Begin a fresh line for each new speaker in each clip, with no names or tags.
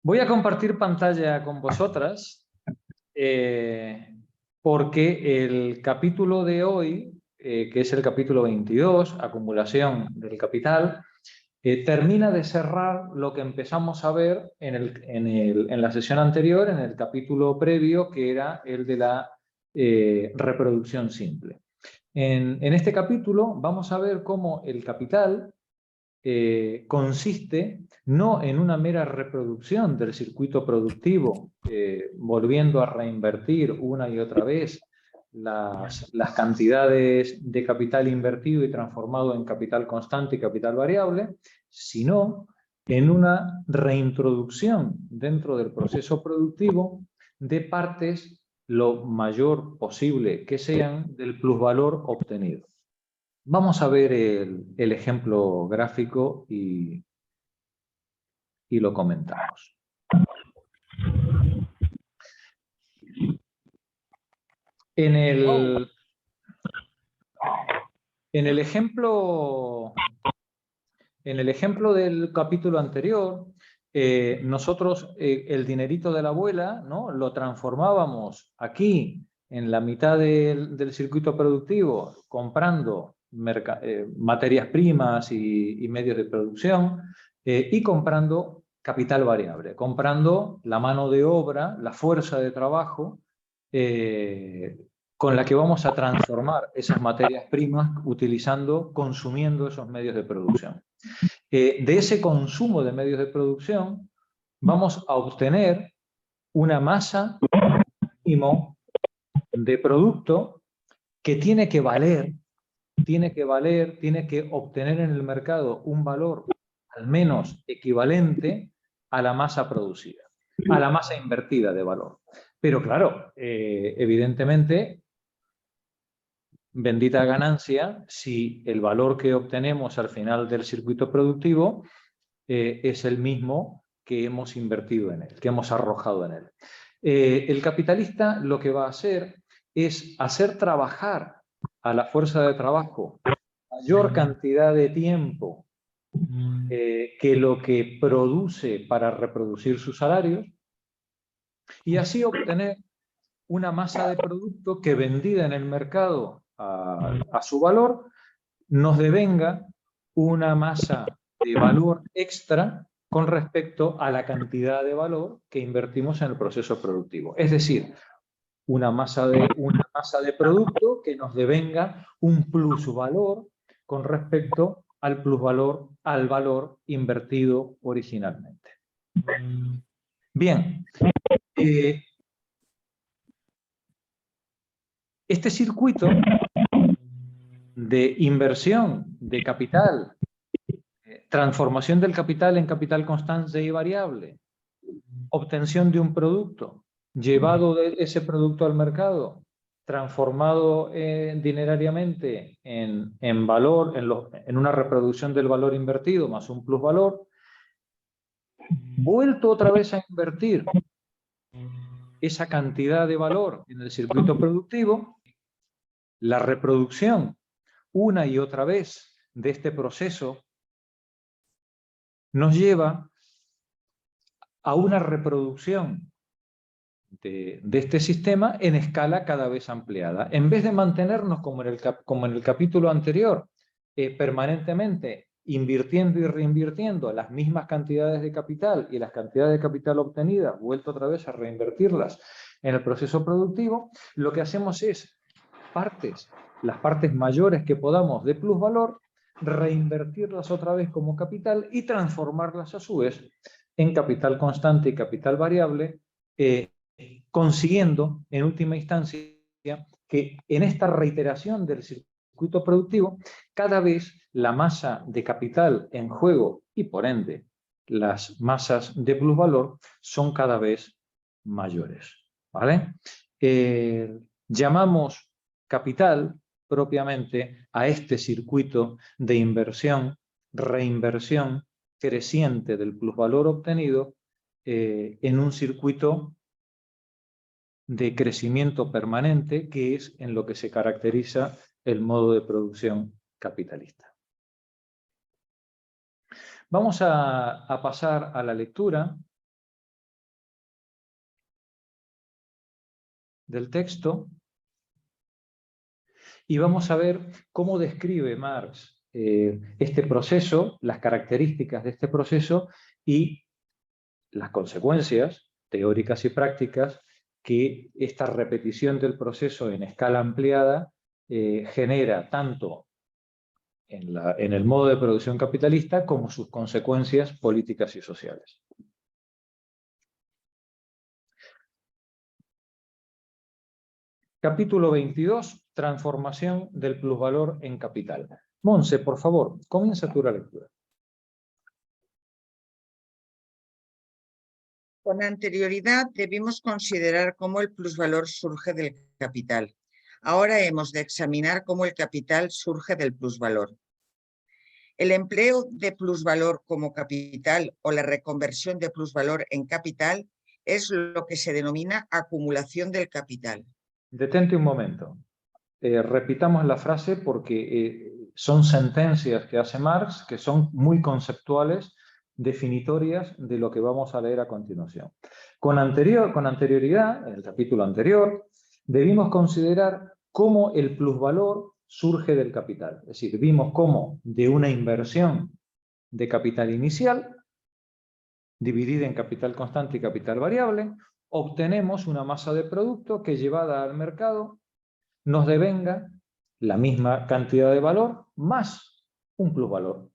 Voy a compartir pantalla con vosotras porque el capítulo de hoy, que es el capítulo 22, acumulación del capital, termina de cerrar lo que empezamos a ver en la sesión anterior, en el capítulo previo, que era el de la reproducción simple. En este capítulo vamos a ver cómo el capital consiste no en una mera reproducción del circuito productivo, volviendo a reinvertir una y otra vez las cantidades de capital invertido y transformado en capital constante y capital variable, sino en una reintroducción dentro del proceso productivo de partes lo mayor posible que sean del plusvalor obtenido. Vamos a ver el ejemplo gráfico y lo comentamos. En el ejemplo del capítulo anterior, nosotros el dinerito de la abuela, ¿no?, lo transformábamos aquí en la mitad del circuito productivo comprando materias primas y medios de producción y comprando capital variable, comprando la mano de obra, la fuerza de trabajo con la que vamos a transformar esas materias primas consumiendo esos medios de producción. De ese consumo de medios de producción vamos a obtener una masa mínimo de producto que tiene que obtener en el mercado un valor al menos equivalente a la masa producida, a la masa invertida de valor. Pero claro, evidentemente, bendita ganancia si el valor que obtenemos al final del circuito productivo es el mismo que hemos invertido en él, que hemos arrojado en él. El capitalista lo que va a hacer es hacer trabajar a la fuerza de trabajo mayor cantidad de tiempo que lo que produce para reproducir sus salarios y así obtener una masa de producto que vendida en el mercado a su valor nos devenga una masa de valor extra con respecto a la cantidad de valor que invertimos en el proceso productivo. Es decir, una masa de producto que nos devenga un plusvalor con respecto al plusvalor, al valor invertido originalmente. Bien, este circuito de inversión de capital, transformación del capital en capital constante y variable, obtención de un producto, llevado de ese producto al mercado, transformado dinerariamente en valor, en una reproducción del valor invertido más un plusvalor, vuelto otra vez a invertir esa cantidad de valor en el circuito productivo, la reproducción una y otra vez de este proceso nos lleva a una reproducción de este sistema en escala cada vez ampliada. En vez de mantenernos como en el capítulo anterior, permanentemente invirtiendo y reinvirtiendo las mismas cantidades de capital y las cantidades de capital obtenidas, vuelto otra vez a reinvertirlas en el proceso productivo, lo que hacemos es las partes mayores que podamos de plusvalor, reinvertirlas otra vez como capital y transformarlas a su vez en capital constante y capital variable, consiguiendo en última instancia que en esta reiteración del circuito productivo cada vez la masa de capital en juego y por ende las masas de plusvalor son cada vez mayores, ¿vale? Llamamos capital propiamente a este circuito de inversión, reinversión creciente del plusvalor obtenido en un circuito de crecimiento permanente, que es en lo que se caracteriza el modo de producción capitalista. Vamos a pasar a la lectura del texto y vamos a ver cómo describe Marx este proceso, las características de este proceso y las consecuencias teóricas y prácticas que esta repetición del proceso en escala ampliada genera tanto en el modo de producción capitalista como sus consecuencias políticas y sociales. Capítulo 22, transformación del plusvalor en capital. Monse, por favor, comienza tu lectura.
Con anterioridad debimos considerar cómo el plusvalor surge del capital. Ahora hemos de examinar cómo el capital surge del plusvalor. El empleo de plusvalor como capital o la reconversión de plusvalor en capital es lo que se denomina acumulación del capital.
Detente un momento. Repitamos la frase porque son sentencias que hace Marx que son muy conceptuales, definitorias de lo que vamos a leer a continuación. Con anterioridad, en el capítulo anterior, debimos considerar cómo el plusvalor surge del capital. Es decir, vimos cómo de una inversión de capital inicial, dividida en capital constante y capital variable, obtenemos una masa de producto que llevada al mercado nos devenga la misma cantidad de valor más un plusvalor.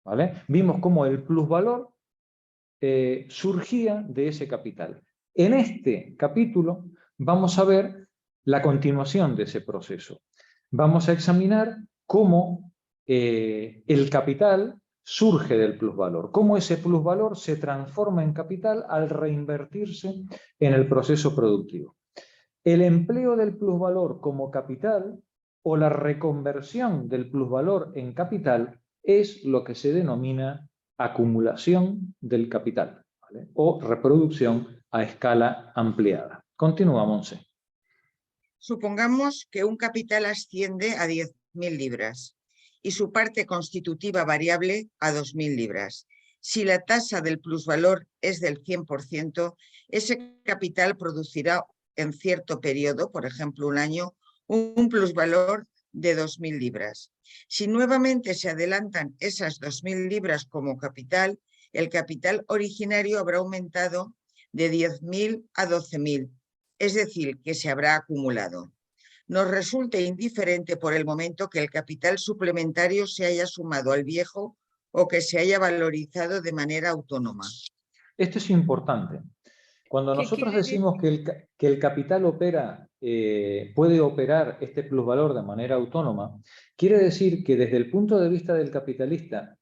¿Vale? Vimos cómo el plusvalor surgía de ese capital. En este capítulo vamos a ver la continuación de ese proceso. Vamos a examinar cómo el capital surge del plusvalor, cómo ese plusvalor se transforma en capital al reinvertirse en el proceso productivo. El empleo del plusvalor como capital o la reconversión del plusvalor en capital es lo que se denomina acumulación del capital, ¿vale? O reproducción a escala ampliada. Continúa, Monse.
Supongamos que un capital asciende a 10.000 libras y su parte constitutiva variable a 2.000 libras. Si la tasa del plusvalor es del 100%, ese capital producirá en cierto periodo, por ejemplo un año, un plusvalor de 2.000 libras. Si nuevamente se adelantan esas 2.000 libras como capital, el capital originario habrá aumentado de 10.000 a 12.000, es decir, que se habrá acumulado. Nos resulta indiferente por el momento que el capital suplementario se haya sumado al viejo o que se haya valorizado de manera autónoma.
Esto es importante. Cuando nosotros decimos que el capital opera, puede operar este plusvalor de manera autónoma, quiere decir que desde el punto de vista del capitalista,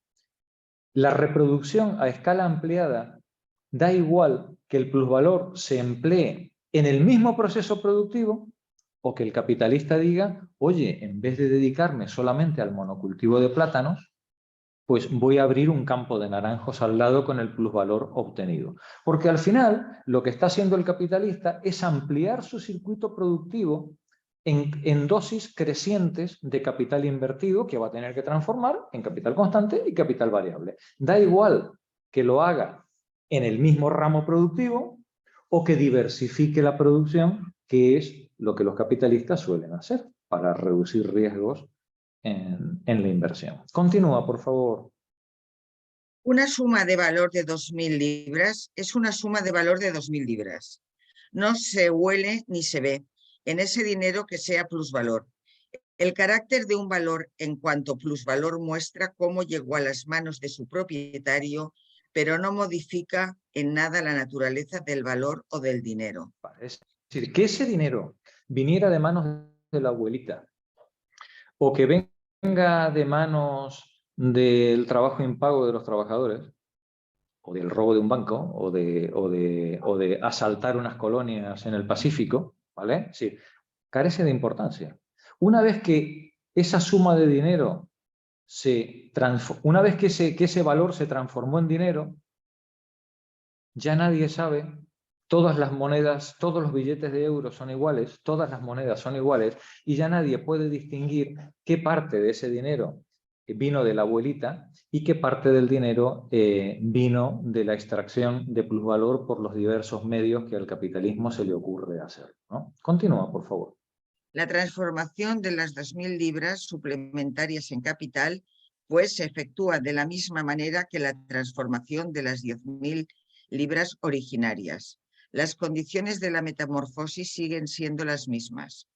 la reproducción a escala ampliada da igual que el plusvalor se emplee en el mismo proceso productivo o que el capitalista diga, oye, en vez de dedicarme solamente al monocultivo de plátanos, pues voy a abrir un campo de naranjos al lado con el plusvalor obtenido. Porque al final lo que está haciendo el capitalista es ampliar su circuito productivo en dosis crecientes de capital invertido que va a tener que transformar en capital constante y capital variable. Da igual que lo haga en el mismo ramo productivo o que diversifique la producción, que es lo que los capitalistas suelen hacer para reducir riesgos en la inversión. Continúa, por favor.
Una suma de valor de 2.000 libras es una suma de valor de 2.000 libras. No se huele ni se ve en ese dinero que sea plusvalor. El carácter de un valor en cuanto plusvalor muestra cómo llegó a las manos de su propietario, pero no modifica en nada la naturaleza del valor o del dinero.
Es decir, que ese dinero viniera de manos de la abuelita o que venga de manos del trabajo impago de los trabajadores o del robo de un banco o de asaltar unas colonias en el Pacífico, ¿vale? Sí, carece de importancia. Una vez que esa suma de dinero una vez que ese valor se transformó en dinero, ya nadie sabe, todas las monedas, todos los billetes de euros son iguales, todas las monedas son iguales, y ya nadie puede distinguir qué parte de ese dinero vino de la abuelita y que parte del dinero vino de la extracción de plusvalor por los diversos medios que al capitalismo se le ocurre hacer, ¿no? Continúa, por favor.
La transformación de las 2.000 libras suplementarias en capital, pues, se efectúa de la misma manera que la transformación de las 10.000 libras originarias. Las condiciones de la metamorfosis siguen siendo las mismas.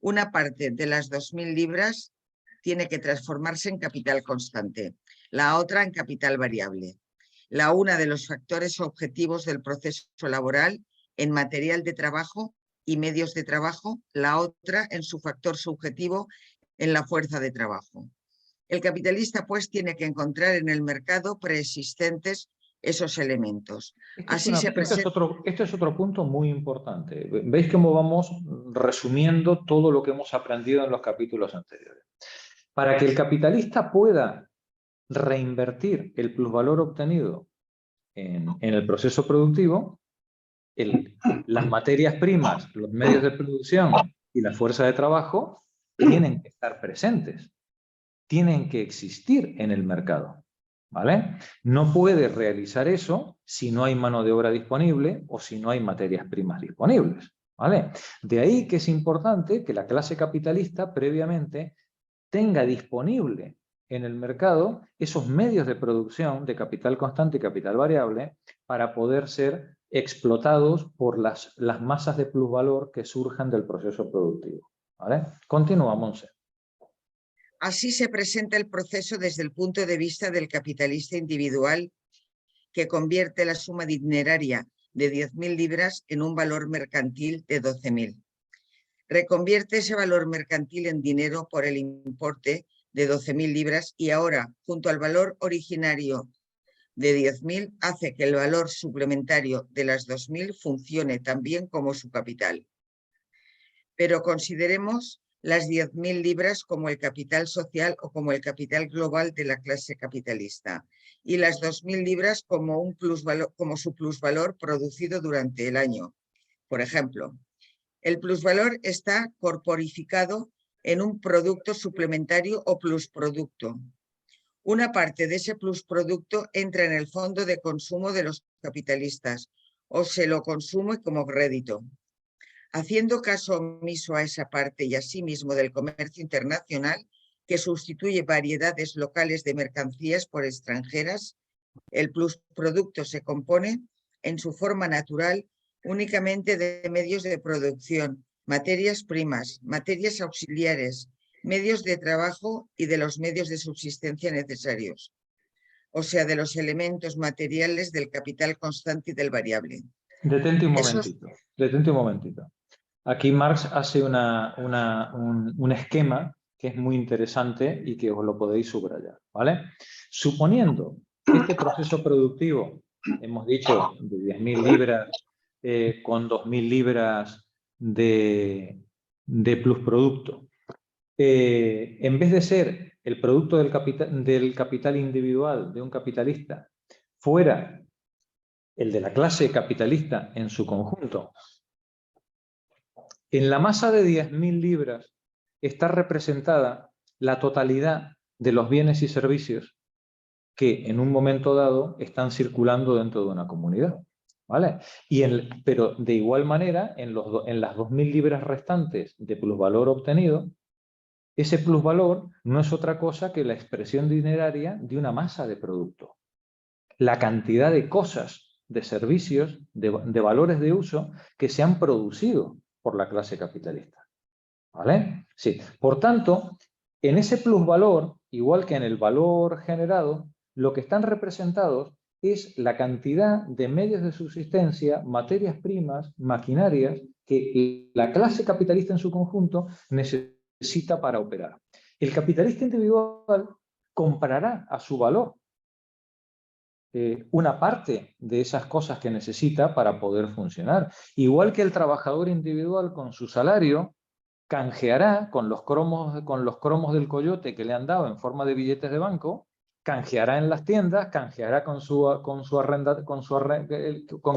Una parte de las 2.000 libras tiene que transformarse en capital constante, la otra en capital variable. La una de los factores objetivos del proceso laboral en material de trabajo y medios de trabajo, la otra en su factor subjetivo en la fuerza de trabajo. El capitalista, pues, tiene que encontrar en el mercado preexistentes esos elementos.
Este es otro punto muy importante. ¿Veis cómo vamos resumiendo todo lo que hemos aprendido en los capítulos anteriores? Para que el capitalista pueda reinvertir el plusvalor obtenido en el proceso productivo, las materias primas, los medios de producción y la fuerza de trabajo tienen que estar presentes, tienen que existir en el mercado, ¿vale? No puede realizar eso si no hay mano de obra disponible o si no hay materias primas disponibles, ¿vale? De ahí que es importante que la clase capitalista previamente tenga disponible en el mercado esos medios de producción de capital constante y capital variable para poder ser explotados por las masas de plusvalor que surjan del proceso productivo, ¿vale? Continúa, Montse.
Así se presenta el proceso desde el punto de vista del capitalista individual que convierte la suma dineraria de 10.000 libras en un valor mercantil de 12.000. Reconvierte ese valor mercantil en dinero por el importe de 12.000 libras y ahora, junto al valor originario de 10.000, hace que el valor suplementario de las 2.000 funcione también como su capital. Pero consideremos las 10.000 libras como el capital social o como el capital global de la clase capitalista y las 2.000 libras como, como su plusvalor producido durante el año. Por ejemplo, el plusvalor está corporificado en un producto suplementario o plusproducto. Una parte de ese plusproducto entra en el fondo de consumo de los capitalistas o se lo consume como crédito. Haciendo caso omiso a esa parte y asimismo del comercio internacional, que sustituye variedades locales de mercancías por extranjeras, el plusproducto se compone en su forma natural únicamente de medios de producción, materias primas, materias auxiliares, medios de trabajo y de los medios de subsistencia necesarios, o sea, de los elementos materiales del capital constante y del variable.
Detente un momentito. Aquí Marx hace un esquema que es muy interesante y que os lo podéis subrayar, ¿vale? Suponiendo que este proceso productivo, hemos dicho, de 10.000 libras con 2.000 libras de plusproducto, en vez de ser el producto del capital individual de un capitalista, fuera el de la clase capitalista en su conjunto, en la masa de 10.000 libras está representada la totalidad de los bienes y servicios que en un momento dado están circulando dentro de una comunidad, ¿vale? Pero de igual manera, en las 2.000 libras restantes de plusvalor obtenido, ese plusvalor no es otra cosa que la expresión dineraria de una masa de producto. La cantidad de cosas, de servicios, de valores de uso que se han producido por la clase capitalista, ¿vale? Sí. Por tanto, en ese plusvalor, igual que en el valor generado, lo que están representados es la cantidad de medios de subsistencia, materias primas, maquinarias, que la clase capitalista en su conjunto necesita para operar. El capitalista individual comprará a su valor una parte de esas cosas que necesita para poder funcionar. Igual que el trabajador individual con su salario canjeará con los cromos del coyote que le han dado en forma de billetes de banco, canjeará en las tiendas, canjeará con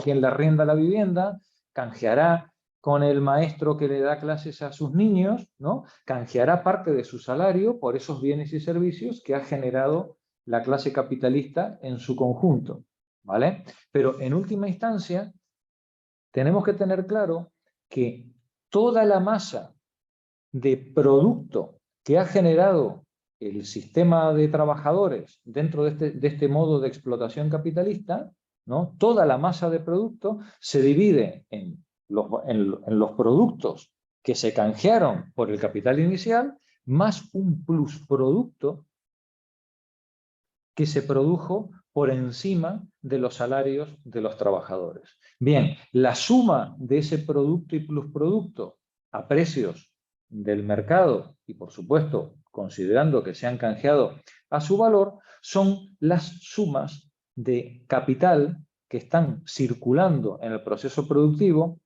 quien le arrienda la vivienda, canjeará con el maestro que le da clases a sus niños, ¿no? Canjeará parte de su salario por esos bienes y servicios que ha generado la clase capitalista en su conjunto, ¿vale? Pero en última instancia, tenemos que tener claro que toda la masa de producto que ha generado el sistema de trabajadores dentro de este modo de explotación capitalista, ¿no? Toda la masa de producto se divide en los productos que se canjearon por el capital inicial, más un plusproducto que se produjo por encima de los salarios de los trabajadores. Bien, la suma de ese producto y plusproducto a precios del mercado, y por supuesto considerando que se han canjeado a su valor, son las sumas de capital que están circulando en el proceso productivo,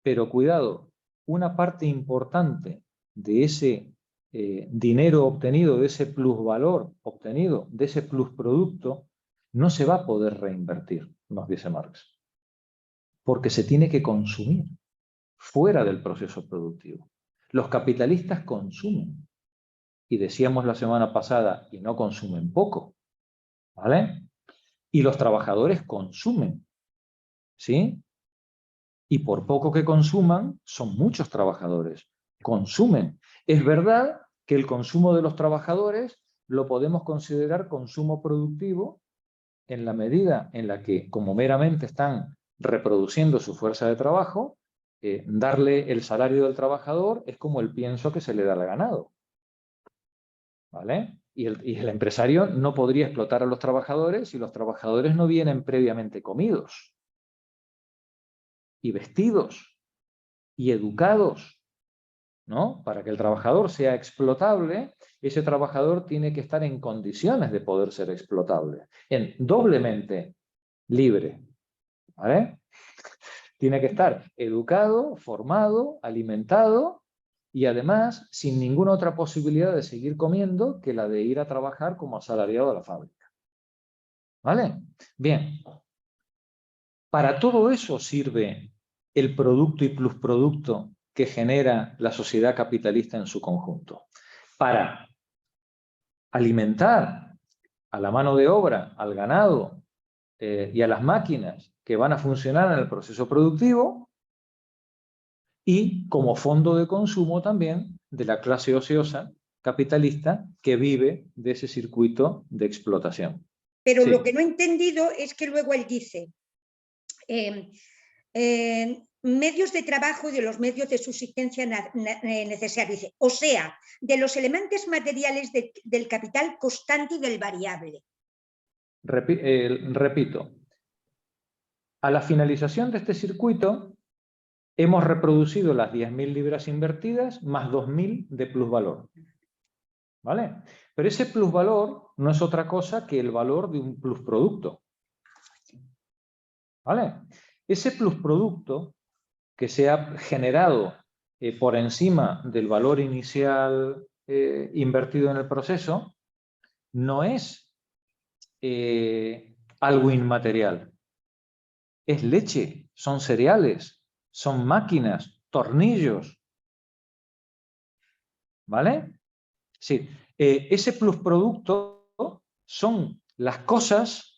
pero cuidado, una parte importante de ese dinero obtenido, de ese plusvalor obtenido, de ese plusproducto, no se va a poder reinvertir, nos dice Marx, porque se tiene que consumir fuera del proceso productivo. Los capitalistas consumen, y decíamos la semana pasada, y no consumen poco, ¿vale? Y los trabajadores consumen, ¿sí? Y por poco que consuman, son muchos trabajadores. Consumen. Es verdad que el consumo de los trabajadores lo podemos considerar consumo productivo en la medida en la que, como meramente están reproduciendo su fuerza de trabajo, darle el salario del trabajador es como el pienso que se le da al ganado, ¿vale? Y el empresario no podría explotar a los trabajadores si los trabajadores no vienen previamente comidos y vestidos y educados, ¿no? Para que el trabajador sea explotable, ese trabajador tiene que estar en condiciones de poder ser explotable, doblemente libre, ¿vale? Tiene que estar educado, formado, alimentado y además sin ninguna otra posibilidad de seguir comiendo que la de ir a trabajar como asalariado a la fábrica, ¿vale? Bien, para todo eso sirve el producto y plusproducto que genera la sociedad capitalista en su conjunto. Para alimentar a la mano de obra, al ganado y a las máquinas que van a funcionar en el proceso productivo, y como fondo de consumo también de la clase ociosa capitalista que vive de ese circuito de explotación.
Pero
Sí.
lo que no he entendido es que luego él dice medios de trabajo y de los medios de subsistencia necesarios. Dice, o sea, de los elementos materiales del capital constante y del variable.
Repito, a la finalización de este circuito hemos reproducido las 10.000 libras invertidas más 2.000 de plusvalor. ¿Vale? Pero ese plusvalor no es otra cosa que el valor de un plusproducto. ¿Vale? Ese plusproducto que se ha generado por encima del valor inicial invertido en el proceso no es algo inmaterial. Es leche, son cereales, son máquinas, tornillos. ¿Vale? Sí, ese plusproducto son las cosas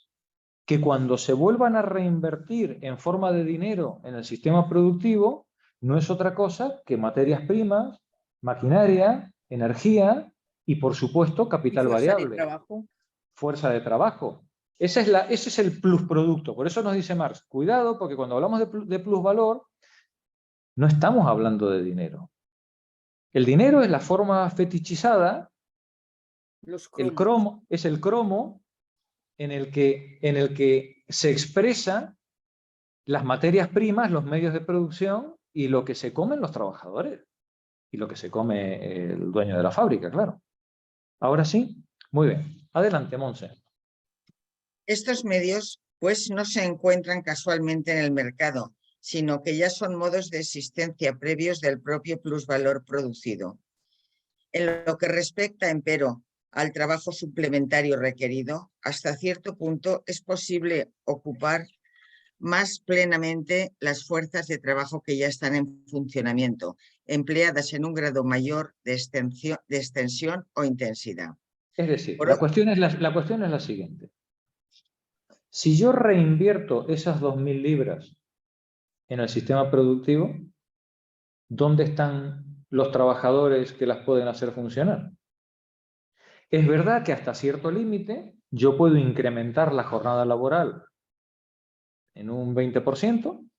que cuando se vuelvan a reinvertir en forma de dinero en el sistema productivo, no es otra cosa que materias primas, maquinaria, energía y, por supuesto, capital variable. Fuerza de trabajo. Ese es el plusproducto. Por eso nos dice Marx, cuidado, porque cuando hablamos de plusvalor, no estamos hablando de dinero. El dinero es la forma fetichizada, el cromo es el cromo en el que se expresa las materias primas, los medios de producción y lo que se comen los trabajadores y lo que se come el dueño de la fábrica, claro. Ahora sí, muy bien. Adelante, Monse.
Estos medios, pues, no se encuentran casualmente en el mercado, sino que ya son modos de existencia previos del propio plusvalor producido. En lo que respecta, empero, al trabajo suplementario requerido, hasta cierto punto es posible ocupar más plenamente las fuerzas de trabajo que ya están en funcionamiento, empleadas en un grado mayor de extensión o intensidad.
Es decir,
Por
la cuestión es la siguiente. Si yo reinvierto esas 2.000 libras en el sistema productivo, ¿dónde están los trabajadores que las pueden hacer funcionar? Es verdad que hasta cierto límite yo puedo incrementar la jornada laboral en un 20%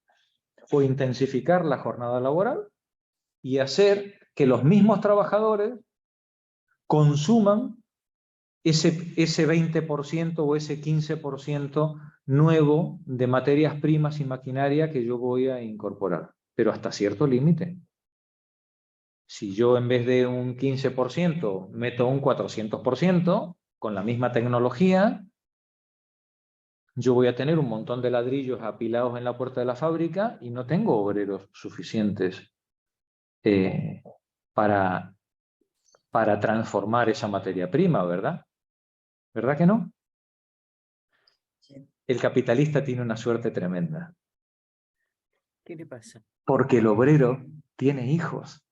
o intensificar la jornada laboral y hacer que los mismos trabajadores consuman ese 20% o ese 15% nuevo de materias primas y maquinaria que yo voy a incorporar, pero hasta cierto límite. Si yo en vez de un 15% meto un 400%, con la misma tecnología, yo voy a tener un montón de ladrillos apilados en la puerta de la fábrica y no tengo obreros suficientes para transformar esa materia prima, ¿verdad? ¿Verdad que no?
Sí.
El capitalista tiene una suerte tremenda.
¿Qué le pasa?
Porque el obrero tiene hijos.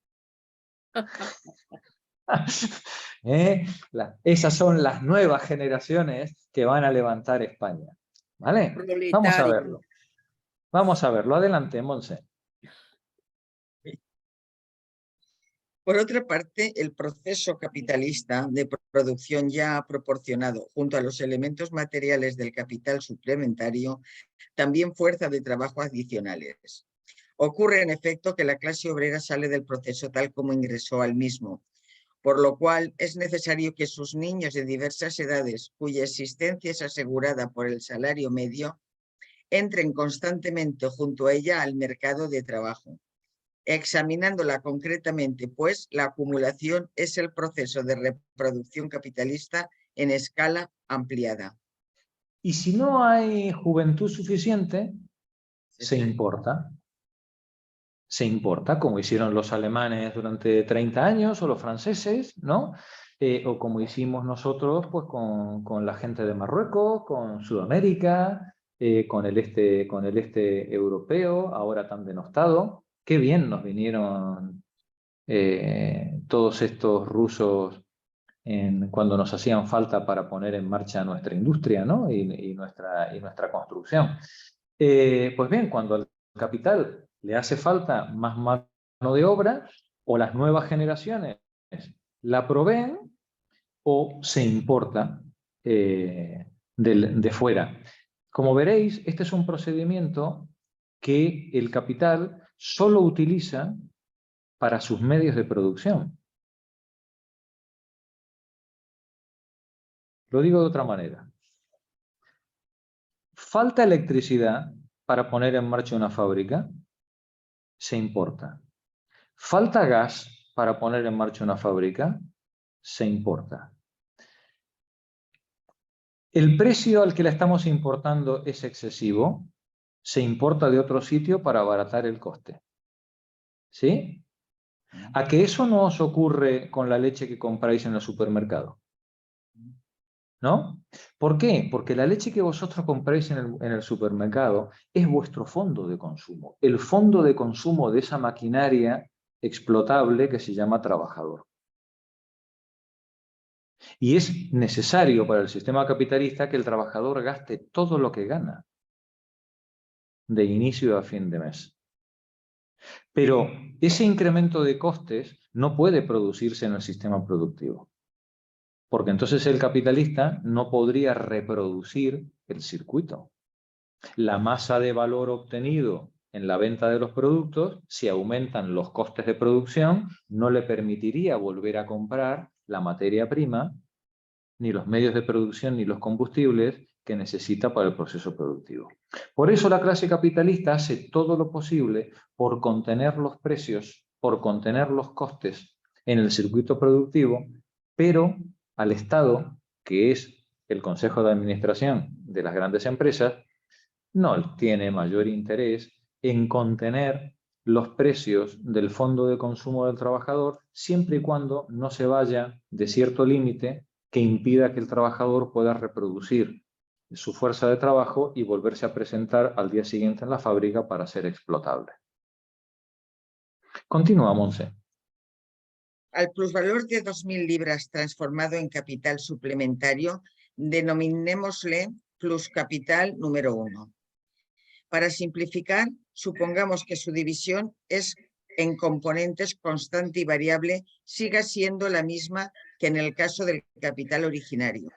Esas son las nuevas generaciones que van a levantar España. ¿Vale? Vamos a
Proletario.
verlo. Vamos a verlo. Adelante, Monse.
Por otra parte, el proceso capitalista de producción ya ha proporcionado, junto a los elementos materiales del capital suplementario, también fuerza de trabajo adicionales. Ocurre, en efecto, que la clase obrera sale del proceso tal como ingresó al mismo, por lo cual es necesario que sus niños de diversas edades, cuya existencia es asegurada por el salario medio, entren constantemente junto a ella al mercado de trabajo. Examinándola concretamente, pues, la acumulación es el proceso de reproducción capitalista en escala ampliada.
Y si no hay juventud suficiente, se importa. Se importa, como hicieron los alemanes durante 30 años o los franceses, ¿no? O como hicimos nosotros pues, con la gente de Marruecos, con Sudamérica, con el este europeo, ahora tan denostado. Qué bien nos vinieron todos estos rusos cuando nos hacían falta para poner en marcha nuestra industria, ¿no? y nuestra construcción. Pues bien, cuando al capital le hace falta más mano de obra, o las nuevas generaciones la proveen o se importa de fuera. Como veréis, este es un procedimiento que el capital solo utiliza para sus medios de producción. Lo digo de otra manera. Falta electricidad para poner en marcha una fábrica, se importa. Falta gas para poner en marcha una fábrica, se importa. El precio al que la estamos importando es excesivo, se importa de otro sitio para abaratar el coste. ¿Sí? ¿A que eso no os ocurre con la leche que compráis en el supermercado? ¿No? ¿Por qué? Porque la leche que vosotros compráis en el supermercado es vuestro fondo de consumo, el fondo de consumo de esa maquinaria explotable que se llama trabajador. Y es necesario para el sistema capitalista que el trabajador gaste todo lo que gana de inicio a fin de mes. Pero ese incremento de costes no puede producirse en el sistema productivo, porque entonces el capitalista no podría reproducir el circuito. La masa de valor obtenido en la venta de los productos, si aumentan los costes de producción, no le permitiría volver a comprar la materia prima, ni los medios de producción, ni los combustibles que necesita para el proceso productivo. Por eso la clase capitalista hace todo lo posible por contener los precios, por contener los costes en el circuito productivo, pero al Estado, que es el Consejo de Administración de las grandes empresas, no tiene mayor interés en contener los precios del fondo de consumo del trabajador siempre y cuando no se vaya de cierto límite que impida que el trabajador pueda reproducir su fuerza de trabajo y volverse a presentar al día siguiente en la fábrica para ser explotable. Continúa, Monse.
Al plusvalor de 2.000 libras transformado en capital suplementario, denominémosle pluscapital número 1. Para simplificar, supongamos que su división es en componentes constante y variable, siga siendo la misma que en el caso del capital originario,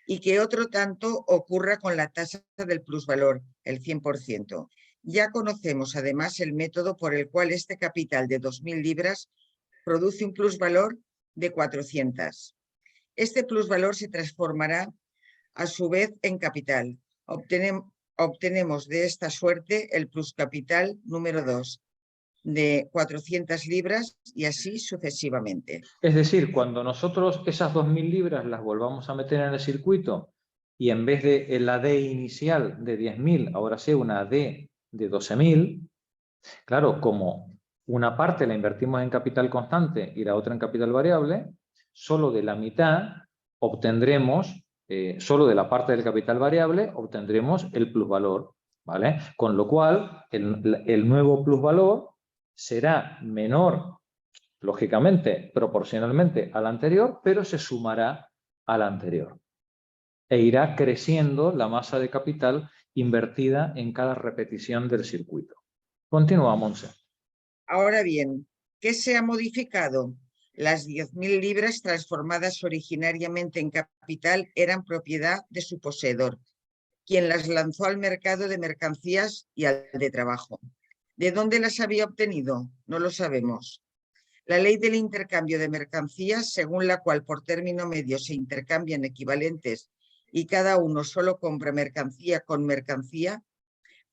y que otro tanto ocurra con la tasa del plusvalor, el 100%. Ya conocemos además el método por el cual este capital de 2.000 libras produce un plusvalor de 400. Este plusvalor se transformará a su vez en capital. Obtenemos de esta suerte el pluscapital número 2 de 400 libras y así sucesivamente.
Es decir, cuando nosotros esas 2.000 libras las volvamos a meter en el circuito y en vez de la D inicial de 10.000, ahora sea una D de 12.000, claro, como una parte la invertimos en capital constante y la otra en capital variable, solo de la mitad obtendremos, solo de la parte del capital variable obtendremos el plusvalor, ¿vale? Con lo cual, el nuevo plusvalor será menor, lógicamente, proporcionalmente al anterior, pero se sumará al anterior. E irá creciendo la masa de capital invertida en cada repetición del circuito. Continúa, Monse.
Ahora bien, ¿qué se ha modificado? Las 10.000 libras transformadas originariamente en capital eran propiedad de su poseedor, quien las lanzó al mercado de mercancías y al de trabajo. ¿De dónde las había obtenido? No lo sabemos. La ley del intercambio de mercancías, según la cual por término medio se intercambian equivalentes y cada uno solo compra mercancía con mercancía,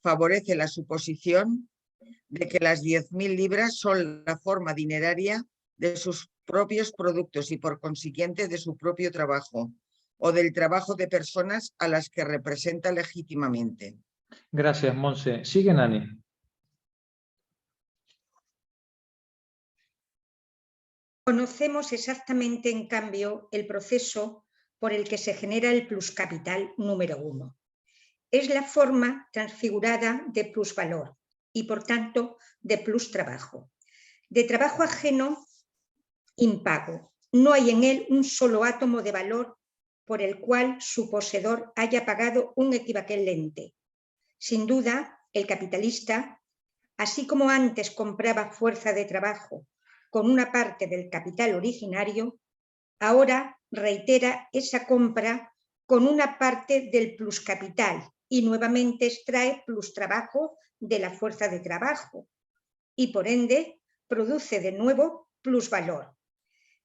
favorece la suposición de que las 10.000 libras son la forma dineraria de sus propios productos y por consiguiente de su propio trabajo o del trabajo de personas a las que representa legítimamente.
Gracias, Monse. Sigue, Nani.
Conocemos exactamente, en cambio, el proceso por el que se genera el pluscapital número 1. Es la forma transfigurada de plusvalor y, por tanto, de plustrabajo. De trabajo ajeno impago. No hay en él un solo átomo de valor por el cual su poseedor haya pagado un equivalente. Sin duda, el capitalista, así como antes compraba fuerza de trabajo con una parte del capital originario, ahora reitera esa compra con una parte del pluscapital y nuevamente extrae plustrabajo de la fuerza de trabajo y por ende produce de nuevo plusvalor.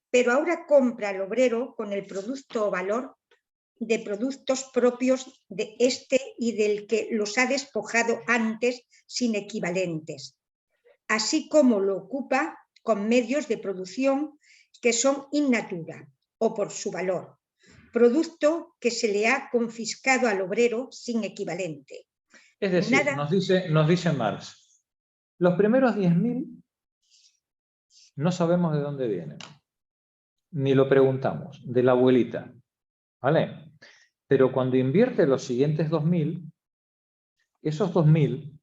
Pero ahora compra al obrero con el producto o valor de productos propios de este y del que los ha despojado antes sin equivalentes, así como lo ocupa con medios de producción que son in natura o por su valor, producto que se le ha confiscado al obrero sin equivalente.
Es decir, nos dice Marx, los primeros 10.000 no sabemos de dónde vienen, ni lo preguntamos, de la abuelita, ¿vale? Pero cuando invierte los siguientes 2.000, esos 2.000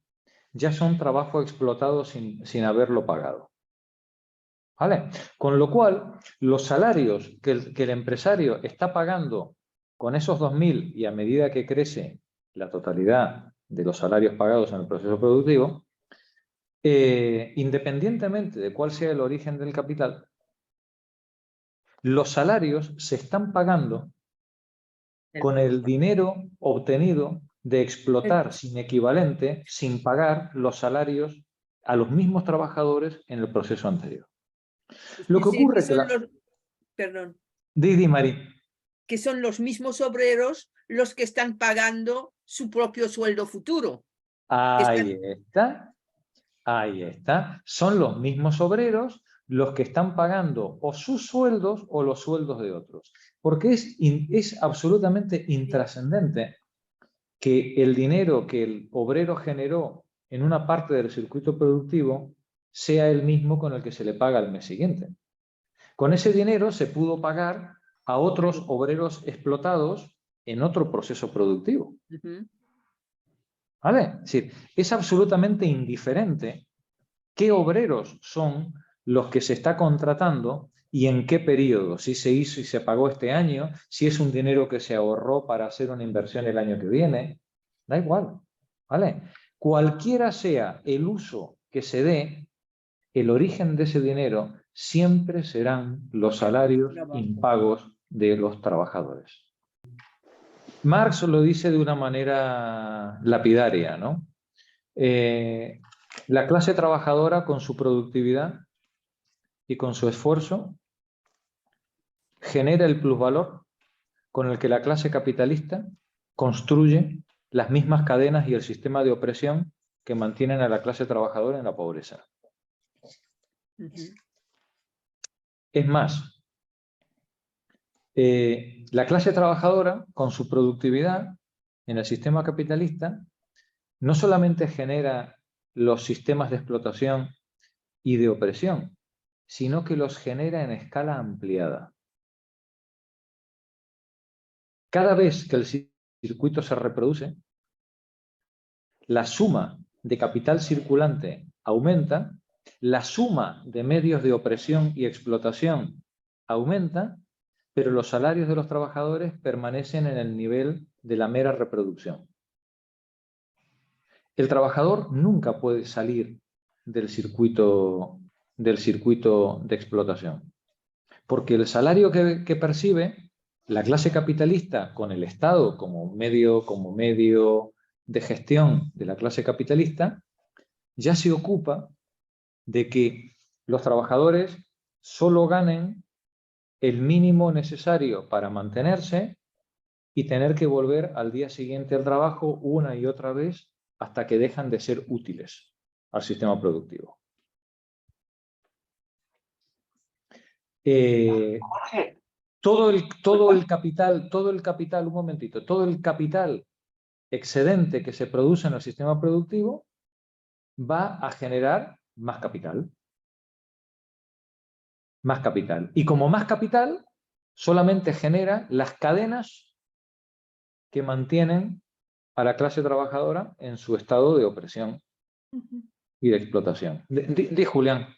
ya son trabajo explotado sin haberlo pagado, ¿vale? Con lo cual, los salarios que el empresario está pagando con esos 2.000 y a medida que crece la totalidad de los salarios pagados en el proceso productivo, independientemente de cuál sea el origen del capital, los salarios se están pagando con el dinero obtenido de explotar sin equivalente, sin pagar los salarios a los mismos trabajadores en el proceso anterior. Lo que ocurre es que
Perdón.
Di, Mari.
Que son los mismos obreros los que están pagando su propio sueldo futuro.
Ahí está. Ahí está. Son los mismos obreros los que están pagando o sus sueldos o los sueldos de otros. Porque es absolutamente intrascendente que el dinero que el obrero generó en una parte del circuito productivo sea el mismo con el que se le paga al mes siguiente. Con ese dinero se pudo pagar a otros obreros explotados en otro proceso productivo.
Ujú.
¿Vale? Es decir, es absolutamente indiferente qué obreros son los que se está contratando y en qué periodo, si se hizo y se pagó este año, si es un dinero que se ahorró para hacer una inversión el año que viene, da igual, ¿vale? Cualquiera sea el uso que se dé, el origen de ese dinero siempre serán los salarios impagos de los trabajadores. Marx lo dice de una manera lapidaria, ¿no? La clase trabajadora con su productividad y con su esfuerzo genera el plusvalor con el que la clase capitalista construye las mismas cadenas y el sistema de opresión que mantienen a la clase trabajadora en la pobreza.
Ujú.
Es más, la clase trabajadora con su productividad en el sistema capitalista no solamente genera los sistemas de explotación y de opresión, sino que los genera en escala ampliada. Cada vez que el circuito se reproduce, la suma de capital circulante aumenta, la suma de medios de opresión y explotación aumenta, pero los salarios de los trabajadores permanecen en el nivel de la mera reproducción. El trabajador nunca puede salir del circuito de explotación, porque el salario que percibe la clase capitalista con el Estado como medio de gestión de la clase capitalista, ya se ocupa de que los trabajadores solo ganen el mínimo necesario para mantenerse y tener que volver al día siguiente al trabajo una y otra vez hasta que dejan de ser útiles al sistema productivo. Todo el capital, un momentito, todo el capital excedente que se produce en el sistema productivo va a generar más capital. Más capital. Y como más capital, solamente genera las cadenas que mantienen a la clase trabajadora en su estado de opresión y de explotación. Di Julián.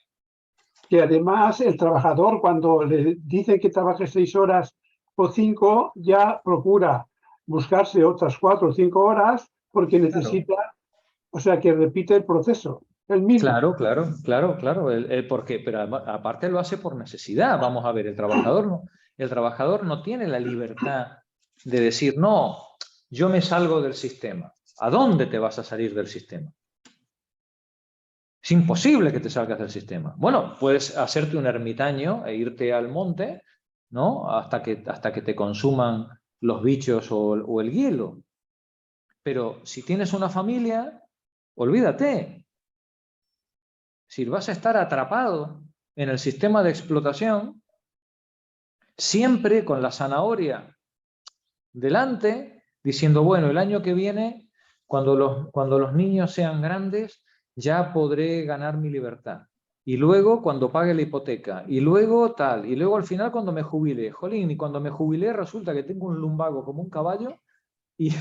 Que además el trabajador, cuando le dice que trabaje 6 horas o 5, ya procura buscarse otras 4 o 5 horas porque necesita, o sea, que repite el proceso, el mismo.
Claro. Pero aparte lo hace por necesidad. Vamos a ver, el trabajador no tiene la libertad de decir, no, yo me salgo del sistema. ¿A dónde te vas a salir del sistema? Es imposible que te salgas del sistema. Bueno, puedes hacerte un ermitaño e irte al monte, ¿no? Hasta que te consuman los bichos o el hielo. Pero si tienes una familia, olvídate. Si vas a estar atrapado en el sistema de explotación, siempre con la zanahoria delante, diciendo, bueno, el año que viene, cuando los niños sean grandes, ya podré ganar mi libertad. Y luego cuando pague la hipoteca, y luego tal, y luego al final cuando me jubile. Jolín, y cuando me jubilé resulta que tengo un lumbago como un caballo, y,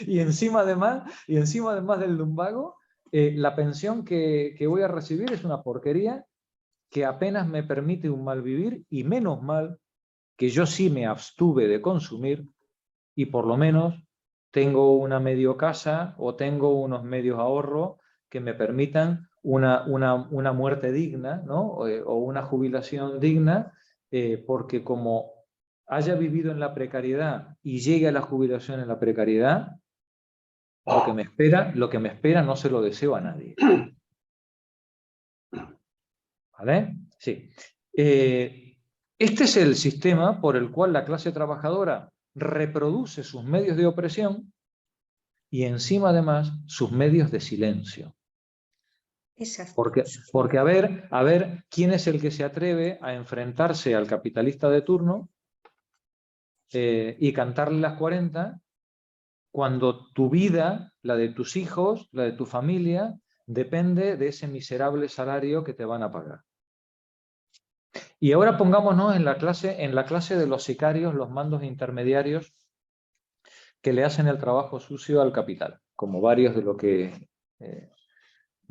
y encima además del lumbago, la pensión que voy a recibir es una porquería que apenas me permite un mal vivir, y menos mal que yo sí me abstuve de consumir y por lo menos tengo una medio casa o tengo unos medios ahorro que me permitan una muerte digna, ¿no? o una jubilación digna, porque como haya vivido en la precariedad y llegue a la jubilación en la precariedad, lo que me espera no se lo deseo a nadie. ¿Vale? Sí. Este es el sistema por el cual la clase trabajadora reproduce sus medios de opresión y encima además sus medios de silencio.
Exacto.
Porque a ver quién es el que se atreve a enfrentarse al capitalista de turno y cantarle las 40 cuando tu vida, la de tus hijos, la de tu familia, depende de ese miserable salario que te van a pagar. Y ahora pongámonos en la clase de los sicarios, los mandos intermediarios que le hacen el trabajo sucio al capital, como varios de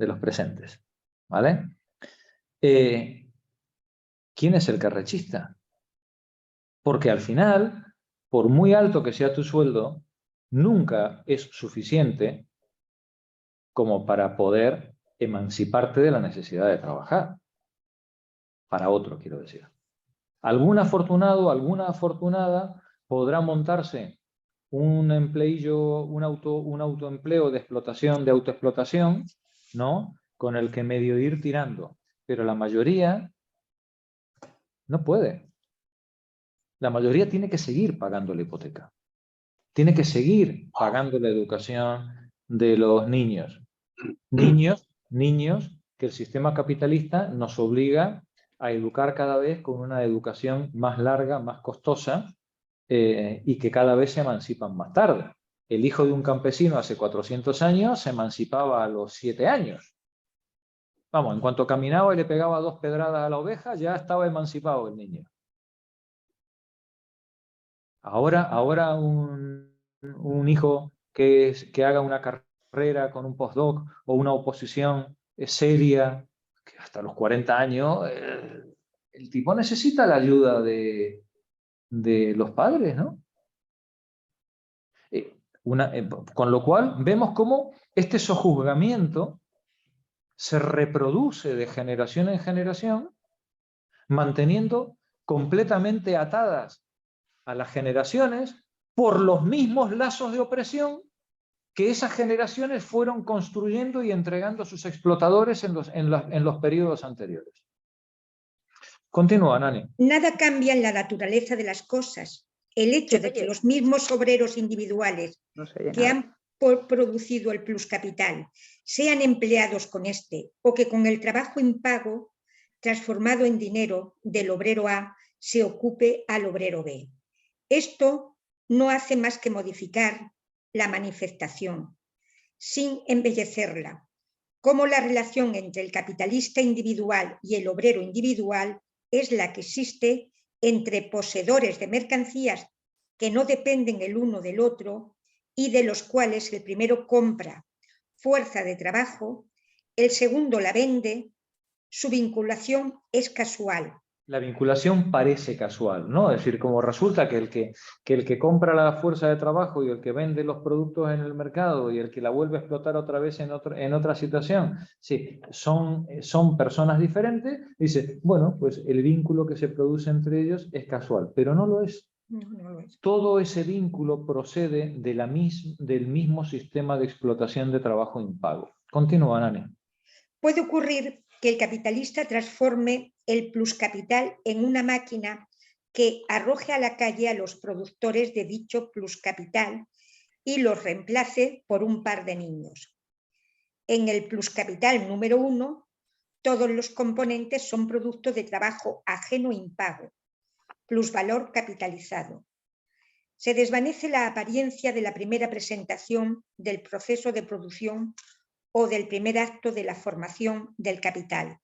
los presentes. ¿Vale? ¿Quién es el carrechista? Porque al final, por muy alto que sea tu sueldo, nunca es suficiente como para poder emanciparte de la necesidad de trabajar. Para otro, quiero decir. Algún afortunado, alguna afortunada podrá montarse un empleillo, un autoempleo de explotación, de autoexplotación, ¿no? Con el que medio ir tirando. Pero la mayoría no puede. La mayoría tiene que seguir pagando la hipoteca. Tiene que seguir pagando la educación de los niños. Niños que el sistema capitalista nos obliga a educar cada vez con una educación más larga, más costosa, y que cada vez se emancipan más tarde. El hijo de un campesino hace 400 años se emancipaba a los 7 años. Vamos, en cuanto caminaba y le pegaba 2 pedradas a la oveja, ya estaba emancipado el niño. Ahora un hijo que haga una carrera con un postdoc o una oposición seria, que hasta los 40 años, el tipo necesita la ayuda de los padres, ¿no? Con lo cual vemos cómo este sojuzgamiento se reproduce de generación en generación, manteniendo completamente atadas a las generaciones por los mismos lazos de opresión que esas generaciones fueron construyendo y entregando a sus explotadores en los periodos anteriores. Continúa, Nani.
Nada cambia en la naturaleza de las cosas. El hecho de que los mismos obreros individuales que han producido el pluscapital sean empleados con este, o que con el trabajo impago transformado en dinero del obrero A se ocupe al obrero B. Esto no hace más que modificar la manifestación, sin embellecerla, como la relación entre el capitalista individual y el obrero individual es la que existe entre poseedores de mercancías que no dependen el uno del otro y de los cuales el primero compra fuerza de trabajo, el segundo la vende. Su vinculación es casual.
La vinculación parece casual, ¿no? Es decir, como resulta que el que compra la fuerza de trabajo y el que vende los productos en el mercado y el que la vuelve a explotar otra vez en otra situación, sí, son personas diferentes, dice, bueno, pues el vínculo que se produce entre ellos es casual, pero no lo es.
No lo es.
Todo ese vínculo procede del mismo sistema de explotación de trabajo impago. Continúa, Nani.
Puede ocurrir que el capitalista transforme el pluscapital en una máquina que arroje a la calle a los productores de dicho pluscapital y los reemplace por un par de niños. En el pluscapital número 1, todos los componentes son producto de trabajo ajeno impago, plusvalor capitalizado. Se desvanece la apariencia de la primera presentación del proceso de producción o del primer acto de la formación del capital,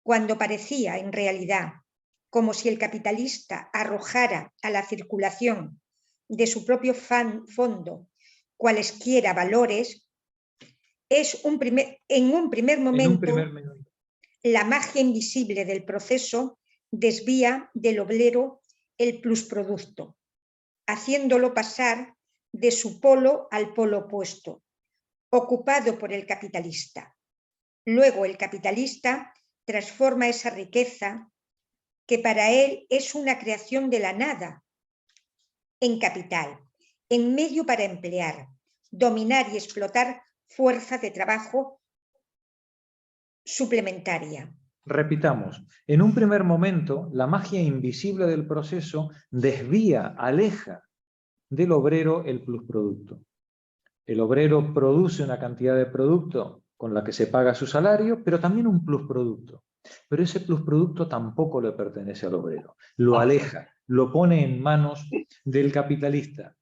cuando parecía en realidad como si el capitalista arrojara a la circulación de su propio fondo cualesquiera valores, en un primer momento la magia invisible del proceso desvía del obrero el plusproducto, haciéndolo pasar de su polo al polo opuesto, ocupado por el capitalista. Luego el capitalista transforma esa riqueza, que para él es una creación de la nada, en capital, en medio para emplear, dominar y explotar fuerza de trabajo suplementaria.
Repitamos, en un primer momento la magia invisible del proceso desvía, aleja del obrero el plusproducto. El obrero produce una cantidad de producto con la que se paga su salario, pero también un plusproducto. Pero ese plusproducto tampoco le pertenece al obrero. Lo aleja, lo pone en manos del capitalista.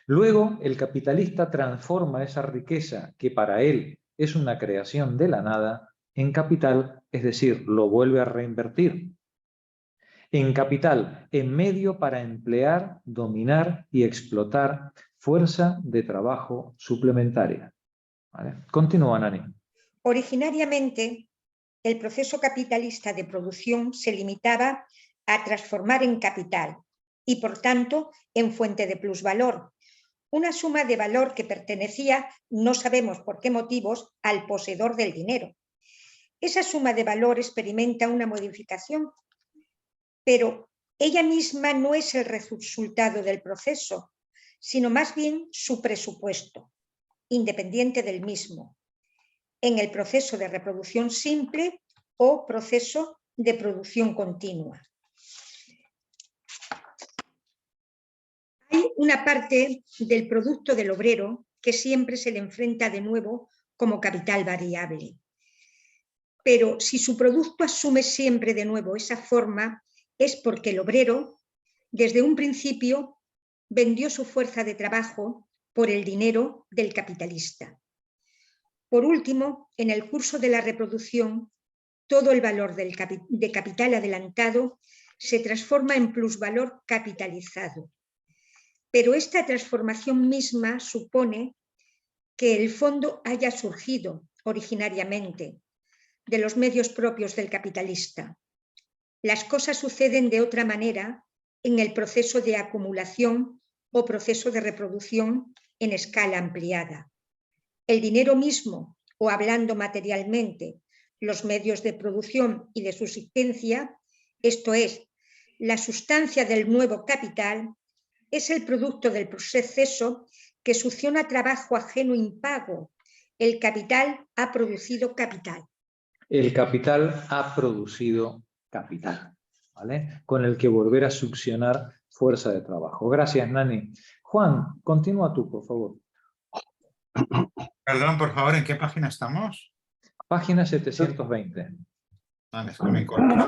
Luego, el capitalista transforma esa riqueza, que para él es una creación de la nada, en capital, es decir, lo vuelve a reinvertir. En capital, en medio para emplear, dominar y explotar fuerza de trabajo suplementaria. ¿Vale? Continúa, Nani.
Originariamente, el proceso capitalista de producción se limitaba a transformar en capital y, por tanto, en fuente de plusvalor, una suma de valor que pertenecía, no sabemos por qué motivos, al poseedor del dinero. Esa suma de valor experimenta una modificación, pero ella misma no es el resultado del proceso, sino más bien su presupuesto, independiente del mismo, en el proceso de reproducción simple o proceso de producción continua. Hay una parte del producto del obrero que siempre se le enfrenta de nuevo como capital variable. Pero si su producto asume siempre de nuevo esa forma, es porque el obrero, desde un principio, vendió su fuerza de trabajo por el dinero del capitalista. Por último, en el curso de la reproducción, todo el valor de capital adelantado se transforma en plusvalor capitalizado. Pero esta transformación misma supone que el fondo haya surgido originariamente de los medios propios del capitalista. Las cosas suceden de otra manera en el proceso de acumulación o proceso de reproducción en escala ampliada. El dinero mismo, o hablando materialmente, los medios de producción y de subsistencia, esto es, la sustancia del nuevo capital, es el producto del proceso que succiona trabajo ajeno impago. El capital ha producido capital.
El capital ha producido capital, ¿vale? Con el que volver a succionar fuerza de trabajo. Gracias, Nani. Juan, continúa tú, por favor.
Perdón, por favor, ¿en qué página estamos?
Página 720.
Vale, es que me incorporo.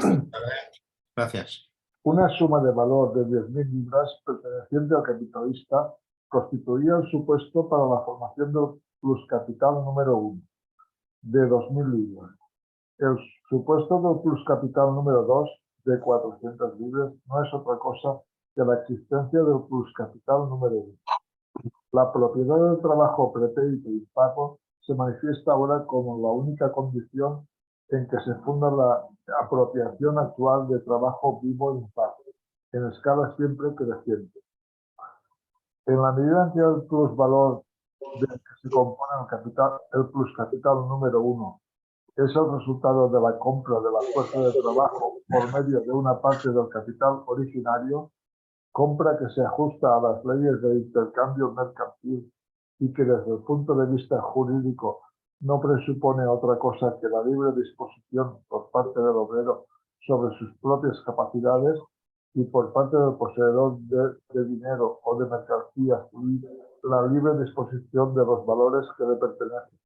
Gracias.
Una suma de valor de 10.000 libras perteneciente al capitalista constituía el supuesto para la formación del pluscapital número 1, de 2.000 libras. El supuesto del pluscapital número 2, de 400 libras, no es otra cosa que la existencia del pluscapital número 1. La propiedad del trabajo pretérito y pago se manifiesta ahora como la única condición en que se funda la apropiación actual de trabajo vivo impago, en escala siempre creciente. En la medida en que el plusvalor del que se compone el pluscapital número 1 es el resultado de la compra de la fuerza de trabajo por medio de una parte del capital originario, compra que se ajusta a las leyes de intercambio mercantil y que desde el punto de vista jurídico no presupone otra cosa que la libre disposición por parte del obrero sobre sus propias capacidades y por parte del poseedor de dinero o de mercancías y la libre disposición de los valores que le pertenecen.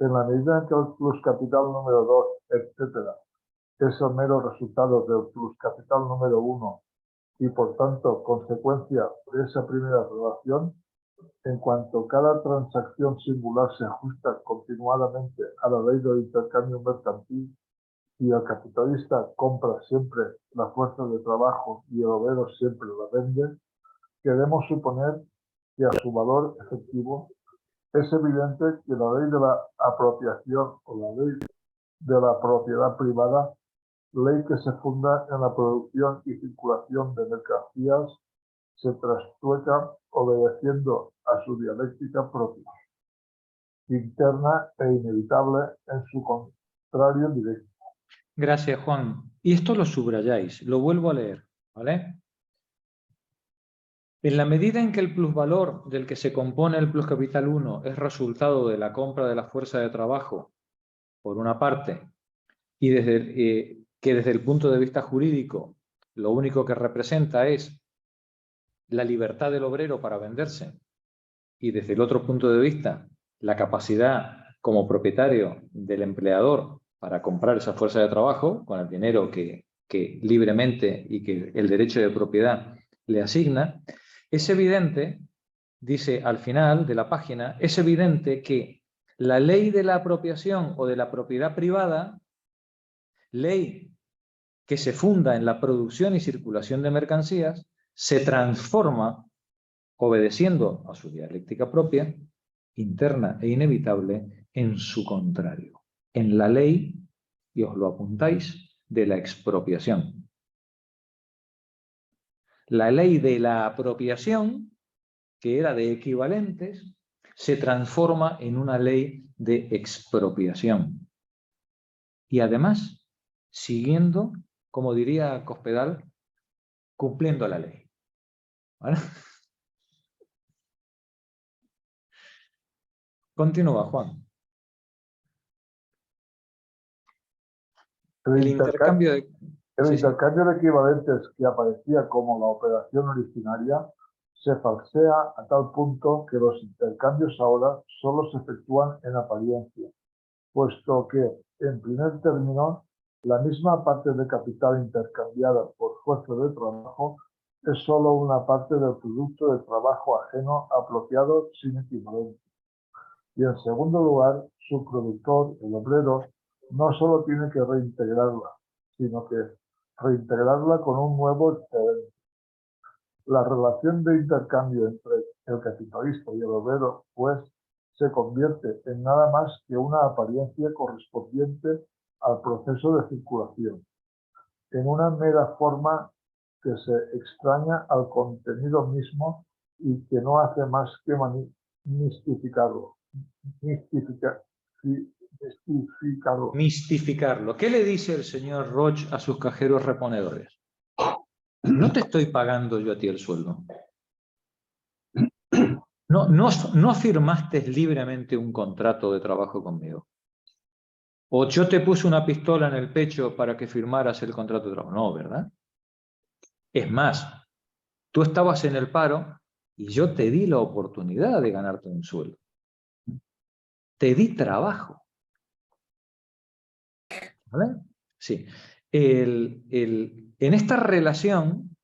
En la medida en que el pluscapital número 2, etcétera, es el mero resultado del pluscapital número 1 y por tanto consecuencia de esa primera relación, en cuanto cada transacción singular se ajusta continuadamente a la ley del intercambio mercantil y el capitalista compra siempre la fuerza de trabajo y el obrero siempre la vende, queremos suponer que a su valor efectivo es evidente que la ley de la apropiación o la ley de la propiedad privada, ley que se funda en la producción y circulación de mercancías, se trastrueca obedeciendo a su dialéctica propia, interna e inevitable en su contrario directo.
Gracias, Juan. Y esto lo subrayáis, lo vuelvo a leer, ¿vale? En la medida en que el plusvalor del que se compone el pluscapital 1 es resultado de la compra de la fuerza de trabajo, por una parte, y que desde el punto de vista jurídico lo único que representa es la libertad del obrero para venderse, y desde el otro punto de vista la capacidad como propietario del empleador para comprar esa fuerza de trabajo con el dinero que libremente y que el derecho de propiedad le asigna, es evidente, dice al final de la página, es evidente que la ley de la apropiación o de la propiedad privada, ley que se funda en la producción y circulación de mercancías, se transforma, obedeciendo a su dialéctica propia, interna e inevitable, en su contrario, en la ley, y os lo apuntáis, de la expropiación. La ley de la apropiación, que era de equivalentes, se transforma en una ley de expropiación. Y además, siguiendo, como diría Cospedal, cumpliendo la ley. ¿Vale? Continúa, Juan. El intercambio de...
El intercambio de equivalentes que aparecía como la operación originaria se falsea a tal punto que los intercambios ahora solo se efectúan en apariencia, puesto que, en primer término, la misma parte de capital intercambiada por fuerza de trabajo es solo una parte del producto de trabajo ajeno apropiado sin equivalente. Y en segundo lugar, su productor, el obrero, no solo tiene que reintegrarla, sino que reintegrarla con un nuevo excedente. La relación de intercambio entre el capitalista y el obrero, pues, se convierte en nada más que una apariencia correspondiente al proceso de circulación, en una mera forma que se extraña al contenido mismo y que no hace más que mistificarlo.
Mistificarlo. ¿Qué le dice el señor Roche a sus cajeros reponedores? No te estoy pagando yo a ti el sueldo. No firmaste libremente un contrato de trabajo conmigo. O yo te puse una pistola en el pecho para que firmaras el contrato de trabajo. No, ¿verdad? Es más, tú estabas en el paro y yo te di la oportunidad de ganarte un sueldo. Te di trabajo. ¿Vale? Sí. En esta relación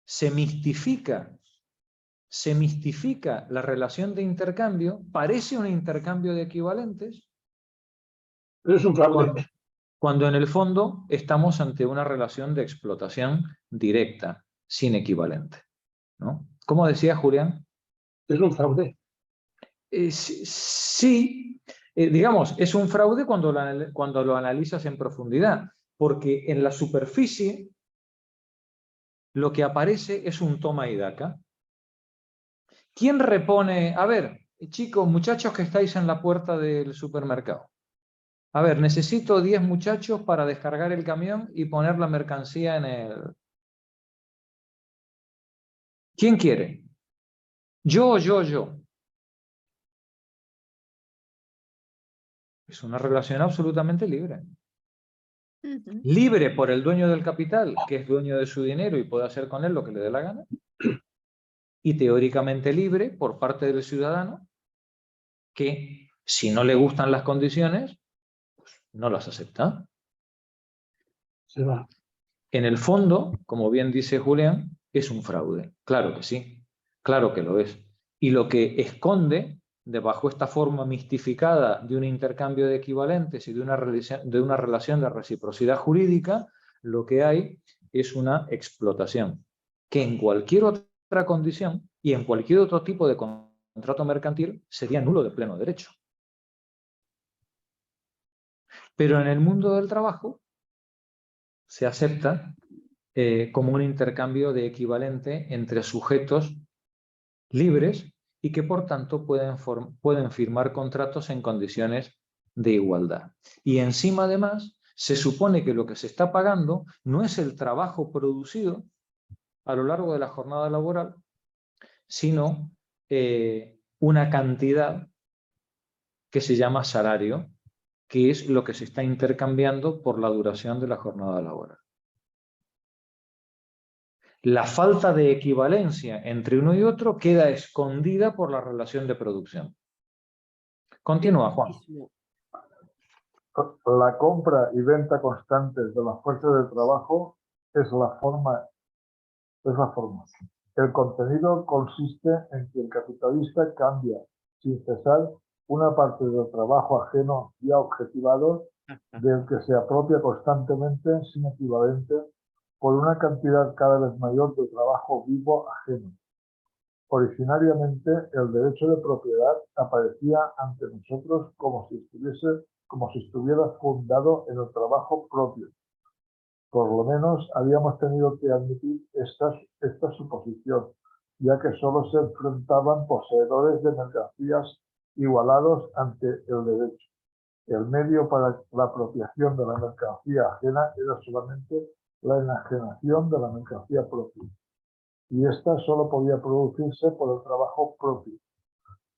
se mistifica la relación de intercambio, parece un intercambio de equivalentes,
Pero es un fraude.
cuando en el fondo estamos ante una relación de explotación directa, sin equivalente, ¿no? ¿Cómo decía Julián?
Es un fraude.
Sí, digamos, es un fraude cuando lo analizas en profundidad, porque en la superficie lo que aparece es un toma y daca. ¿Quién repone? A ver, chicos, muchachos que estáis en la puerta del supermercado. A ver, necesito 10 muchachos para descargar el camión y poner la mercancía en el... ¿Quién quiere? Yo. Es una relación absolutamente libre. Libre por el dueño del capital, que es dueño de su dinero y puede hacer con él lo que le dé la gana. Y teóricamente libre por parte del ciudadano, que si no le gustan las condiciones, pues no las acepta.
Se va.
En el fondo, como bien dice Julián, es un fraude. Claro que sí, claro que lo es. Y lo que esconde, debajo esta forma mistificada de un intercambio de equivalentes y de una relación de reciprocidad jurídica, lo que hay es una explotación, que en cualquier otra condición y en cualquier otro tipo de contrato mercantil sería nulo de pleno derecho. Pero en el mundo del trabajo se acepta como un intercambio de equivalente entre sujetos libres y que por tanto pueden firmar contratos en condiciones de igualdad. Y encima además se supone que lo que se está pagando no es el trabajo producido a lo largo de la jornada laboral, sino una cantidad que se llama salario, que es lo que se está intercambiando por la duración de la jornada laboral. La falta de equivalencia entre uno y otro queda escondida por la relación de producción. Continúa, Juan.
La compra y venta constantes de la fuerza de trabajo es la forma. El contenido consiste en que el capitalista cambia sin cesar una parte del trabajo ajeno ya objetivado del que se apropia constantemente sin equivalente por una cantidad cada vez mayor de trabajo vivo ajeno. Originariamente, el derecho de propiedad aparecía ante nosotros como si estuviera fundado en el trabajo propio. Por lo menos habíamos tenido que admitir esta suposición, ya que solo se enfrentaban poseedores de mercancías igualados ante el derecho. El medio para la apropiación de la mercancía ajena era solamente la enajenación de la mercancía propia, y esta solo podía producirse por el trabajo propio.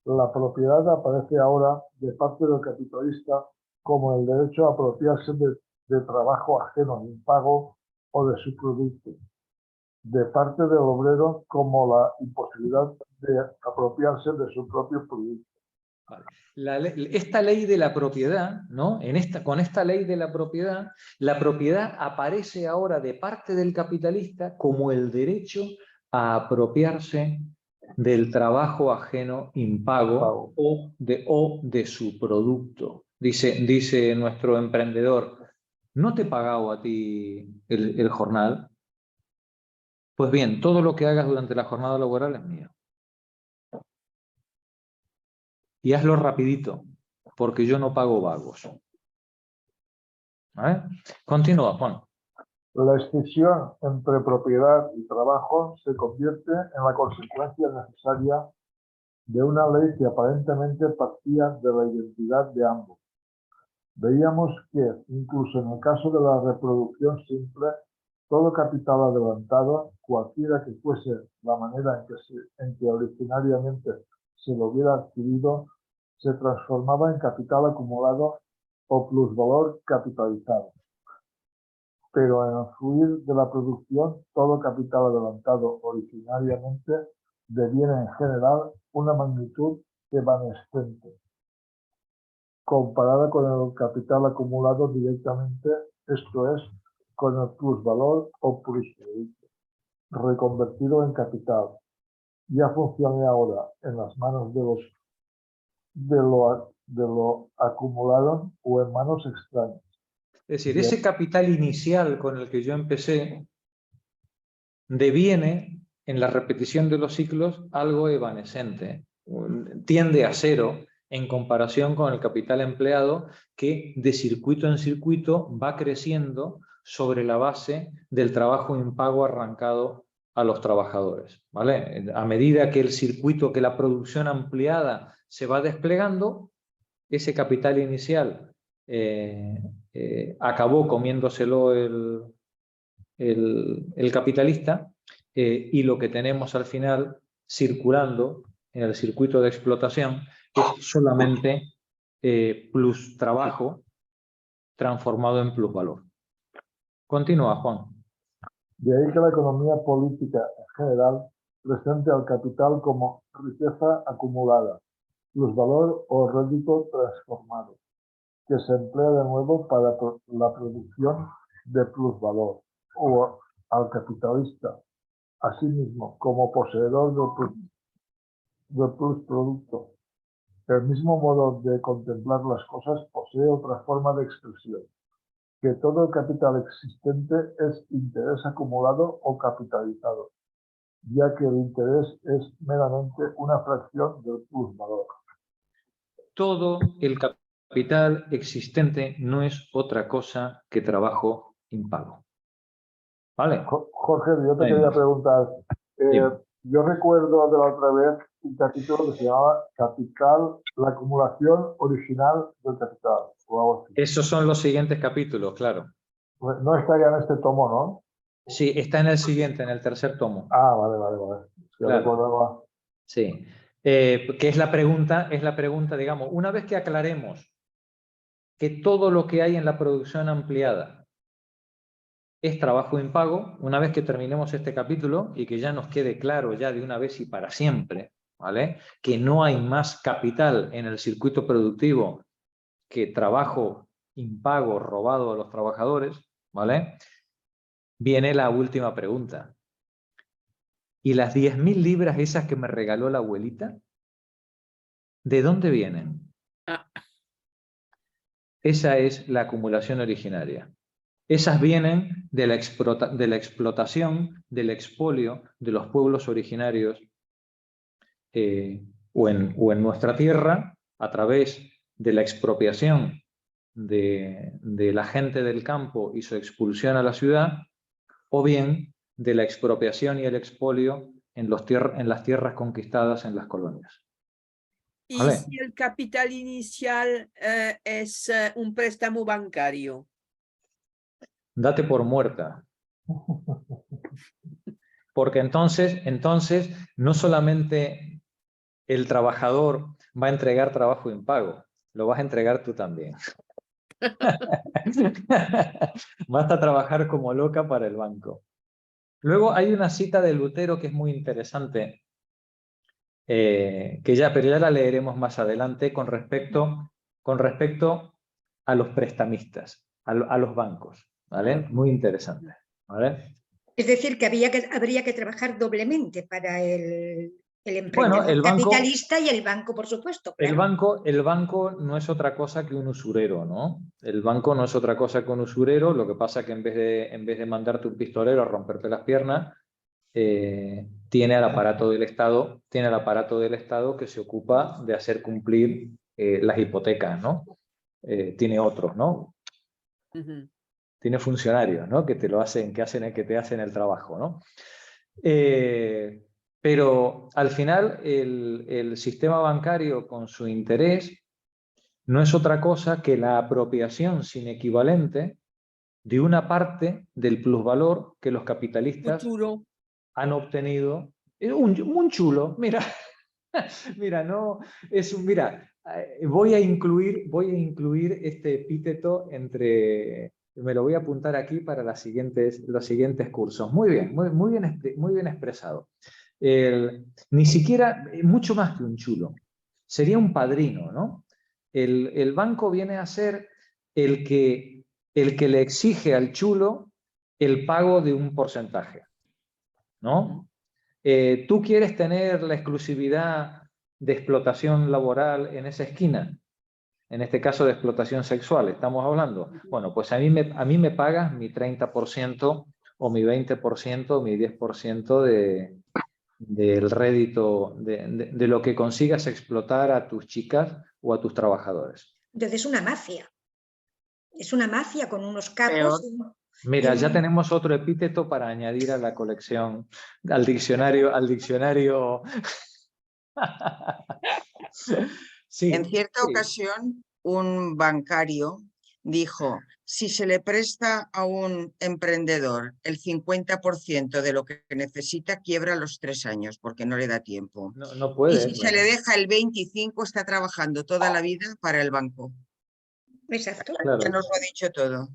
La propiedad aparece ahora de parte del capitalista como el derecho a apropiarse de trabajo ajeno impago o de su producto, de parte del obrero como la imposibilidad de apropiarse de su propio producto.
Vale. Esta ley de la propiedad, ¿no? Con esta ley de la propiedad aparece ahora de parte del capitalista como el derecho a apropiarse del trabajo ajeno impago o de su producto. Dice nuestro emprendedor, ¿no te he pagado a ti el jornal? Pues bien, todo lo que hagas durante la jornada laboral es mío. Y hazlo rapidito, porque yo no pago vagos. ¿Vale? Continúa, Juan.
La escisión entre propiedad y trabajo se convierte en la consecuencia necesaria de una ley que aparentemente partía de la identidad de ambos. Veíamos que, incluso en el caso de la reproducción simple, todo capital adelantado, cualquiera que fuese la manera en que originariamente se lo hubiera adquirido, se transformaba en capital acumulado o plusvalor capitalizado. Pero en el fluir de la producción, todo capital adelantado originariamente deviene en general una magnitud evanescente, comparada con el capital acumulado directamente, esto es, con el plusvalor o plusproducto, reconvertido en capital. Ya funcione ahora en las manos de lo acumulado o en manos extrañas.
Es decir, ese capital inicial con el que yo empecé deviene, en la repetición de los ciclos, algo evanescente. Tiende a cero en comparación con el capital empleado que de circuito en circuito va creciendo sobre la base del trabajo impago arrancado a los trabajadores, ¿vale? A medida que el circuito, que la producción ampliada se va desplegando, ese capital inicial acabó comiéndoselo el capitalista, y lo que tenemos al final circulando en el circuito de explotación es solamente plus trabajo transformado en plusvalor. Continúa, Juan.
De ahí que la economía política en general presente al capital como riqueza acumulada, plusvalor o rédito transformado, que se emplea de nuevo para la producción de plusvalor, o al capitalista, asimismo, como poseedor del plusproducto. El mismo modo de contemplar las cosas posee otra forma de expresión, que todo el capital existente es interés acumulado o capitalizado, ya que el interés es meramente una fracción del plusvalor.
Todo el capital existente no es otra cosa que trabajo impago. ¿Vale?
Jorge, yo te quería preguntar, yo recuerdo de la otra vez un capítulo que se llamaba Capital, la acumulación original del capital, o algo así.
Esos son los siguientes capítulos, claro.
No estaría en este tomo, ¿no?
Sí, está en el siguiente, en el tercer tomo.
Ah, vale.
Claro.
Recordaba.
Sí. Que es la pregunta, digamos, una vez que aclaremos que todo lo que hay en la producción ampliada es trabajo impago, una vez que terminemos este capítulo y que ya nos quede claro ya de una vez y para siempre, ¿vale? Que no hay más capital en el circuito productivo que trabajo impago robado a los trabajadores, ¿vale? Viene la última pregunta. ¿Y las 10.000 libras esas que me regaló la abuelita? ¿De dónde vienen? Esa es la acumulación originaria. Esas vienen de la explotación, del expolio de los pueblos originarios o en nuestra tierra, a través de la expropiación de la gente del campo y su expulsión a la ciudad, o bien de la expropiación y el expolio en las tierras conquistadas en las colonias.
¿Y
¿Vale?
si el capital inicial es un préstamo bancario?
Date por muerta. Porque entonces no solamente el trabajador va a entregar trabajo impago, lo vas a entregar tú también. Basta trabajar como loca para el banco. Luego hay una cita de Lutero que es muy interesante, pero ya la leeremos más adelante con respecto a los prestamistas, a los bancos. ¿Vale? Muy interesante. ¿Vale?
Es decir, que habría que trabajar doblemente para el
Bueno,
emprendedor capitalista y el banco, por supuesto. Claro.
El banco no es otra cosa que un usurero, ¿no? El banco no es otra cosa que un usurero, lo que pasa es que en vez de mandarte un pistolero a romperte las piernas, tiene el aparato del Estado que se ocupa de hacer cumplir las hipotecas, ¿no? Tiene otros, ¿no? Tiene funcionarios, ¿no? Que te hacen el trabajo, ¿no? Pero al final el sistema bancario con su interés no es otra cosa que la apropiación sin equivalente de una parte del plusvalor que los capitalistas
Futuro.
han obtenido. Un chulo, mira, mira, no, mira, voy a incluir este epíteto me lo voy a apuntar aquí para los siguientes cursos. Muy bien, muy bien expresado. Ni siquiera, mucho más que un chulo, sería un padrino, ¿no? El banco viene a ser el que le exige al chulo el pago de un porcentaje, ¿no? ¿Tú quieres tener la exclusividad de explotación laboral en esa esquina? En este caso de explotación sexual, estamos hablando. Bueno, pues a mí me pagas mi 30% o mi 20% o mi 10% del rédito, de lo que consigas explotar a tus chicas o a tus trabajadores.
Entonces es una mafia. Es una mafia con unos capos.
Mira, ya tenemos otro epíteto para añadir a la colección, al diccionario. Sí,
en cierta ocasión, un bancario dijo, si se le presta a un emprendedor el 50% de lo que necesita, quiebra a los 3 años porque no le da tiempo.
No puede.
Y si se le deja el 25%, está trabajando toda la vida para el banco.
Exacto.
Claro.
Ya nos lo ha dicho todo.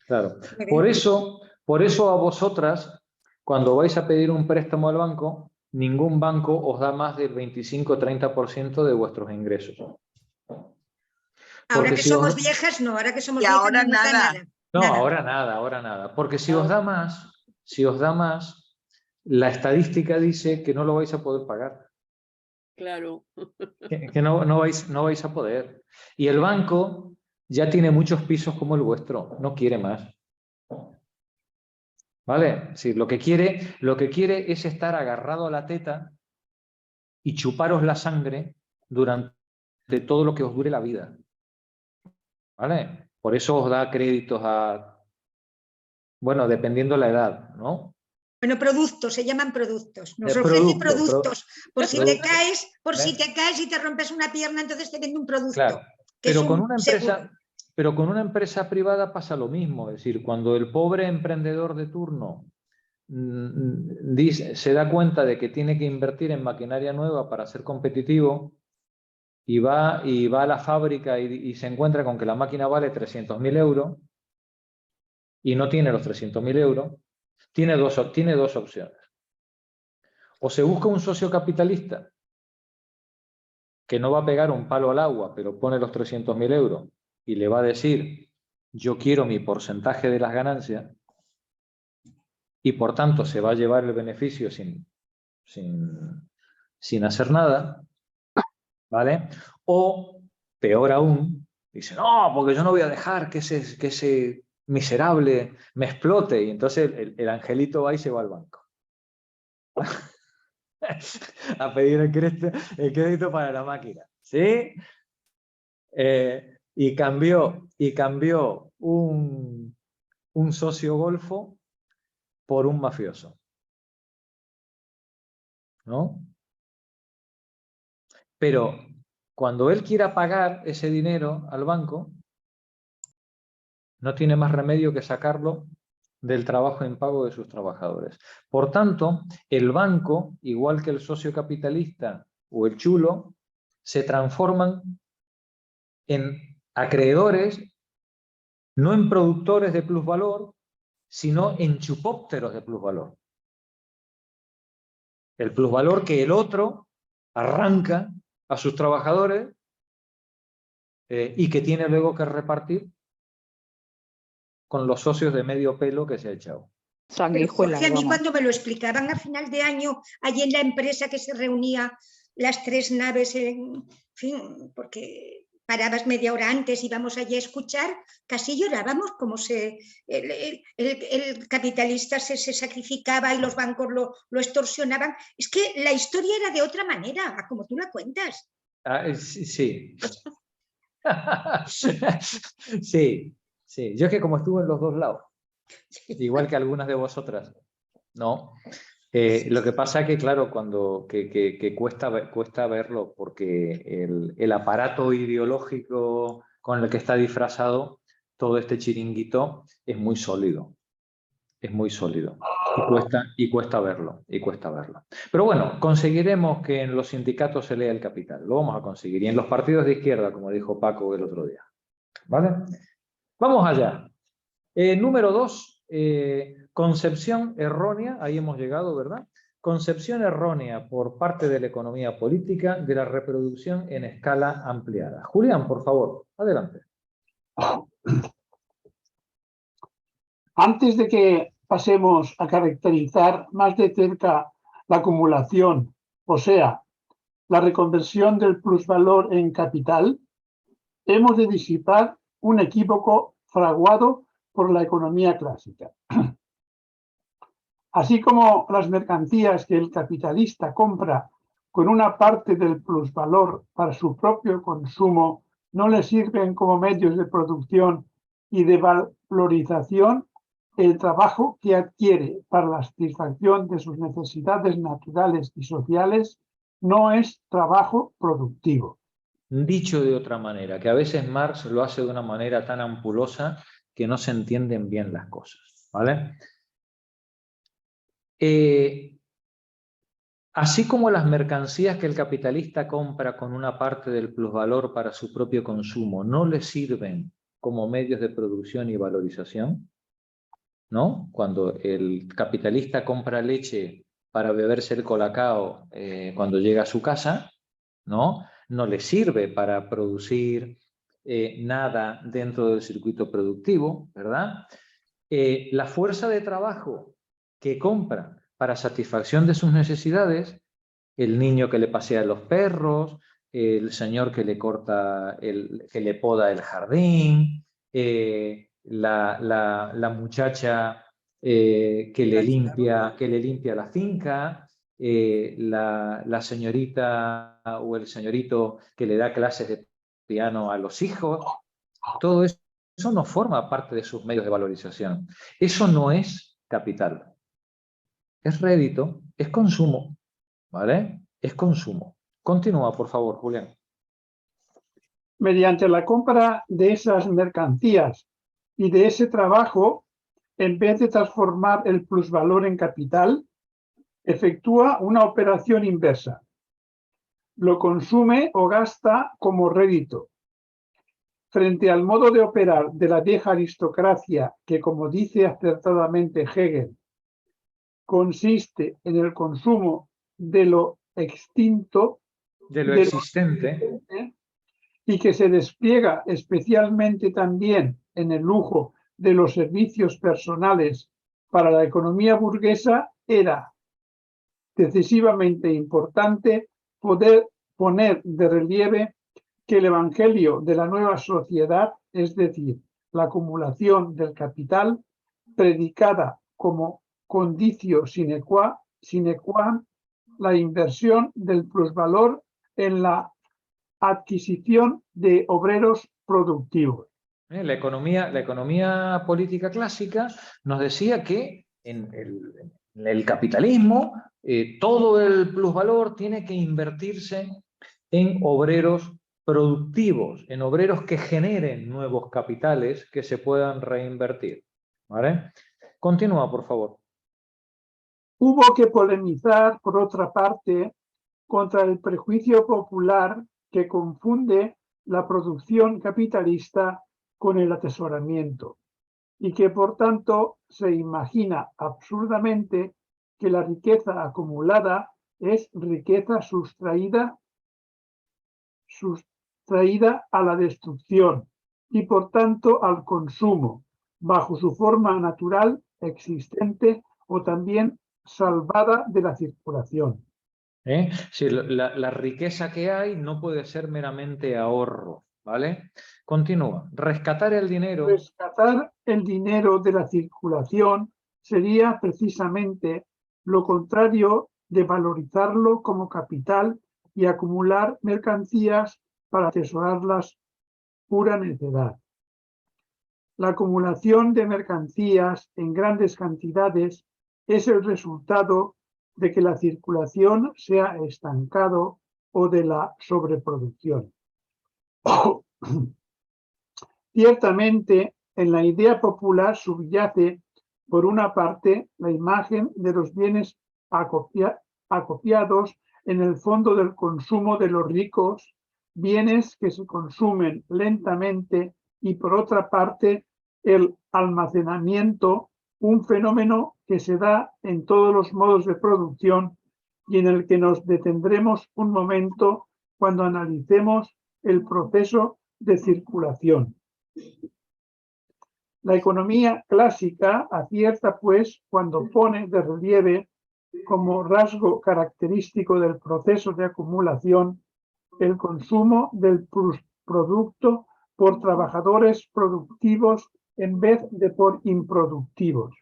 Claro. Por eso a vosotras, cuando vais a pedir un préstamo al banco, ningún banco os da más del 25-30% de vuestros ingresos.
Ahora que somos viejas, no. Ahora que somos viejas
ahora
no nos da nada.
No, ahora nada. Porque si os da más, la estadística dice que no lo vais a poder pagar.
Claro.
Que no vais a poder. Y el banco ya tiene muchos pisos como el vuestro, no quiere más. ¿Vale? Sí, lo que quiere es estar agarrado a la teta y chuparos la sangre durante todo lo que os dure la vida. ¿Vale? Por eso os da créditos bueno, dependiendo la edad, ¿no?
Bueno, productos, se llaman productos. Nos ofrece productos. Si te caes y te rompes una pierna, entonces te vende un producto.
Claro, pero con una empresa privada pasa lo mismo. Es decir, cuando el pobre emprendedor de turno se da cuenta de que tiene que invertir en maquinaria nueva para ser competitivo y va a la fábrica y se encuentra con que la máquina vale 300.000 euros y no tiene los 300.000 euros, tiene dos opciones. O se busca un socio capitalista que no va a pegar un palo al agua, pero pone los 300.000 euros y le va a decir, yo quiero mi porcentaje de las ganancias, y por tanto se va a llevar el beneficio sin hacer nada, ¿vale? O, peor aún, Dice, no, porque yo no voy a dejar que ese miserable me explote. Y entonces el angelito va y se va al banco a pedir el crédito para la máquina. ¿Sí? Y cambió un socio golfo por un mafioso, ¿no? Pero cuando él quiera pagar ese dinero al banco, no tiene más remedio que sacarlo del trabajo en pago de sus trabajadores. Por tanto, el banco, igual que el socio capitalista o el chulo, se transforman en acreedores, no en productores de plusvalor, sino en chupópteros de plusvalor. El plusvalor que el otro arranca a sus trabajadores y que tiene luego que repartir con los socios de medio pelo que se ha echado.
Pero, Jorge, a mí cuando me lo explicaban a final de año, allí en la empresa que se reunía las 3 naves, en fin, porque parabas media hora antes, íbamos allí a escuchar, casi llorábamos como el capitalista se sacrificaba y los bancos lo extorsionaban. Es que la historia era de otra manera, como tú la cuentas.
Sí. Sí, sí. Yo es que como estuve en los dos lados, igual que algunas de vosotras, ¿no? Lo que pasa es que, claro, que cuesta verlo, porque el aparato ideológico con el que está disfrazado todo este chiringuito es muy sólido. Es muy sólido. Y cuesta verlo. Pero bueno, conseguiremos que en los sindicatos se lea el capital. Lo vamos a conseguir. Y en los partidos de izquierda, como dijo Paco el otro día. ¿Vale? Vamos allá. Número 2, concepción errónea, ahí hemos llegado, ¿verdad? Concepción errónea por parte de la economía política de la reproducción en escala ampliada. Julián, por favor, adelante.
Antes de que pasemos a caracterizar más de cerca la acumulación, o sea, la reconversión del plusvalor en capital, hemos de disipar un equívoco fraguado por la economía clásica. Así como las mercancías que el capitalista compra con una parte del plusvalor para su propio consumo no le sirven como medios de producción y de valorización, el trabajo que adquiere para la satisfacción de sus necesidades naturales y sociales no es trabajo productivo.
Dicho de otra manera, que a veces Marx lo hace de una manera tan ampulosa que no se entienden bien las cosas, ¿vale? Así como las mercancías que el capitalista compra con una parte del plusvalor para su propio consumo no le sirven como medios de producción y valorización, ¿no? Cuando el capitalista compra leche para beberse el colacao cuando llega a su casa, ¿no? No le sirve para producir nada dentro del circuito productivo, ¿verdad? La fuerza de trabajo que compra para satisfacción de sus necesidades, el niño que le pasea los perros, el señor que le corta, que le poda el jardín, la muchacha que le limpia la finca, la señorita o el señorito que le da clases de piano a los hijos, todo eso no forma parte de sus medios de valorización. Eso no es capital. Es rédito, es consumo, ¿vale? Es consumo. Continúa, por favor, Julián.
Mediante la compra de esas mercancías y de ese trabajo, en vez de transformar el plusvalor en capital, efectúa una operación inversa. Lo consume o gasta como rédito. Frente al modo de operar de la vieja aristocracia que, como dice acertadamente Hegel, consiste en el consumo de lo extinto,
de lo existente,
y que se despliega especialmente también en el lujo de los servicios personales para la economía burguesa, era decisivamente importante poder poner de relieve que el evangelio de la nueva sociedad, es decir, la acumulación del capital, predicada como condicio sine qua la inversión del plusvalor en la adquisición de obreros productivos.
La economía política clásica nos decía que en el capitalismo todo el plusvalor tiene que invertirse en obreros productivos, en obreros que generen nuevos capitales que se puedan reinvertir. ¿Vale? Continúa, por favor.
Hubo que polemizar, por otra parte, contra el prejuicio popular que confunde la producción capitalista con el atesoramiento y que, por tanto, se imagina absurdamente que la riqueza acumulada es riqueza sustraída a la destrucción y, por tanto, al consumo, bajo su forma natural existente o también salvada de la circulación.
Sí, la riqueza que hay no puede ser meramente ahorro, ¿vale? Continúa. Rescatar el dinero.
Rescatar el dinero de la circulación sería precisamente lo contrario de valorizarlo como capital y acumular mercancías para atesorarlas pura necedad. La acumulación de mercancías en grandes cantidades es el resultado de que la circulación se ha estancado o de la sobreproducción. Ciertamente, en la idea popular subyace, por una parte, la imagen de los bienes acopiados en el fondo del consumo de los ricos, bienes que se consumen lentamente, y por otra parte, el almacenamiento, un fenómeno que se da en todos los modos de producción y en el que nos detendremos un momento cuando analicemos el proceso de circulación. La economía clásica acierta, pues, cuando pone de relieve como rasgo característico del proceso de acumulación el consumo del producto por trabajadores productivos en vez de por improductivos.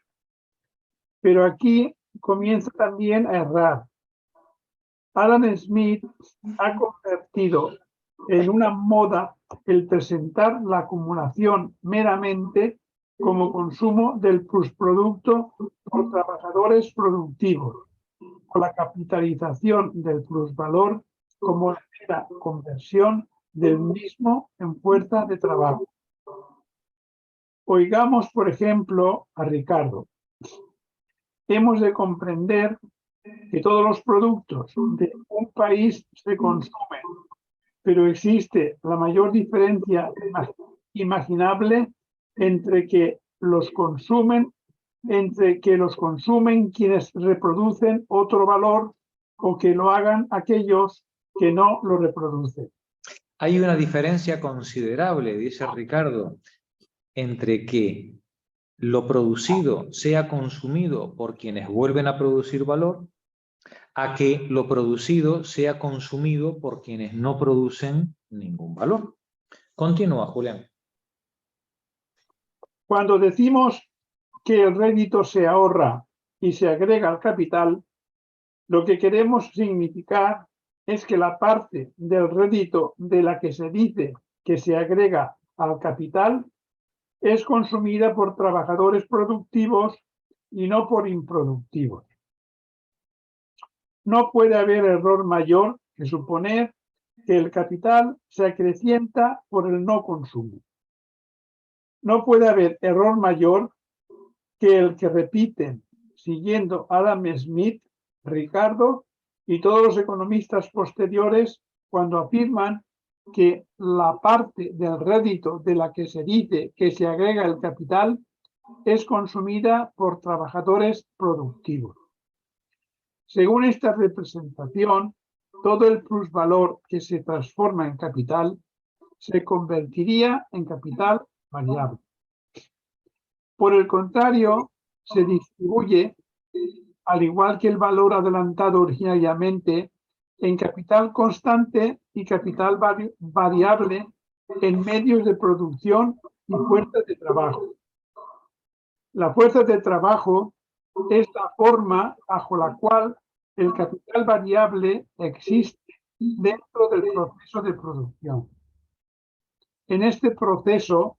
Pero aquí comienza también a errar. Adam Smith ha convertido en una moda el presentar la acumulación meramente como consumo del plusproducto por trabajadores productivos, o la capitalización del plusvalor como la conversión del mismo en fuerza de trabajo. Oigamos, por ejemplo, a Ricardo. Hemos de comprender que todos los productos de un país se consumen, pero existe la mayor diferencia imaginable entre que los consumen quienes reproducen otro valor o que lo hagan aquellos que no lo reproducen.
Hay una diferencia considerable, dice Ricardo, entre que lo producido sea consumido por quienes vuelven a producir valor, a que lo producido sea consumido por quienes no producen ningún valor. Continúa, Julián.
Cuando decimos que el rédito se ahorra y se agrega al capital, lo que queremos significar es que la parte del rédito de la que se dice que se agrega al capital es consumida por trabajadores productivos y no por improductivos. No puede haber error mayor que suponer que el capital se acrecienta por el no consumo. No puede haber error mayor que el que repiten, siguiendo Adam Smith, Ricardo y todos los economistas posteriores, cuando afirman que la parte del rédito de la que se dice que se agrega el capital es consumida por trabajadores productivos. Según esta representación, todo el plusvalor que se transforma en capital se convertiría en capital variable. Por el contrario, se distribuye, al igual que el valor adelantado originariamente, en capital constante y capital variable en medios de producción y fuerzas de trabajo. La fuerza de trabajo es la forma bajo la cual el capital variable existe dentro del proceso de producción. En este proceso,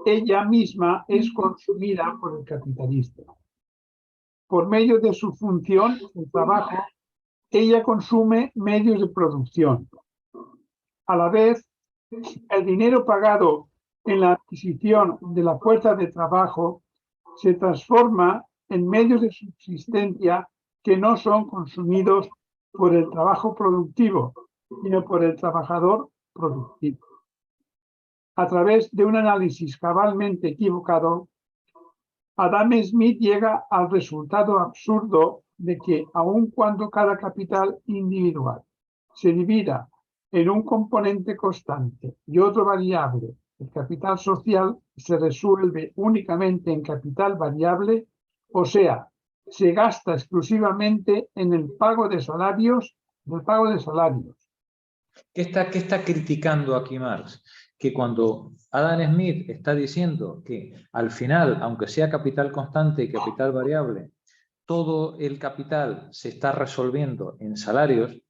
ella misma es consumida por el capitalista. Por medio de su función, el trabajo, ella consume medios de producción. A la vez, el dinero pagado en la adquisición de la fuerza de trabajo se transforma en medios de subsistencia que no son consumidos por el trabajo productivo, sino por el trabajador productivo. A través de un análisis cabalmente equivocado, Adam Smith llega al resultado absurdo de que, aun cuando cada capital individual se divida en un componente constante y otro variable, el capital social se resuelve únicamente en capital variable, o sea, se gasta exclusivamente en el pago de salarios,
¿Qué está criticando aquí Marx? Que cuando Adam Smith está diciendo que al final, aunque sea capital constante y capital variable, todo el capital se está resolviendo en salarios,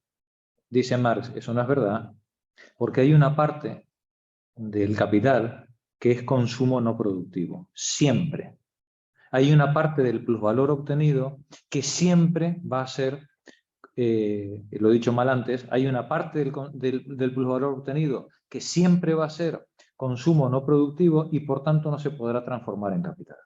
dice Marx, eso no es verdad, porque hay una parte del capital que es consumo no productivo, siempre. Hay una parte del plusvalor obtenido que siempre va a ser, lo he dicho mal antes, hay una parte del plusvalor obtenido que siempre va a ser consumo no productivo y por tanto no se podrá transformar en capital.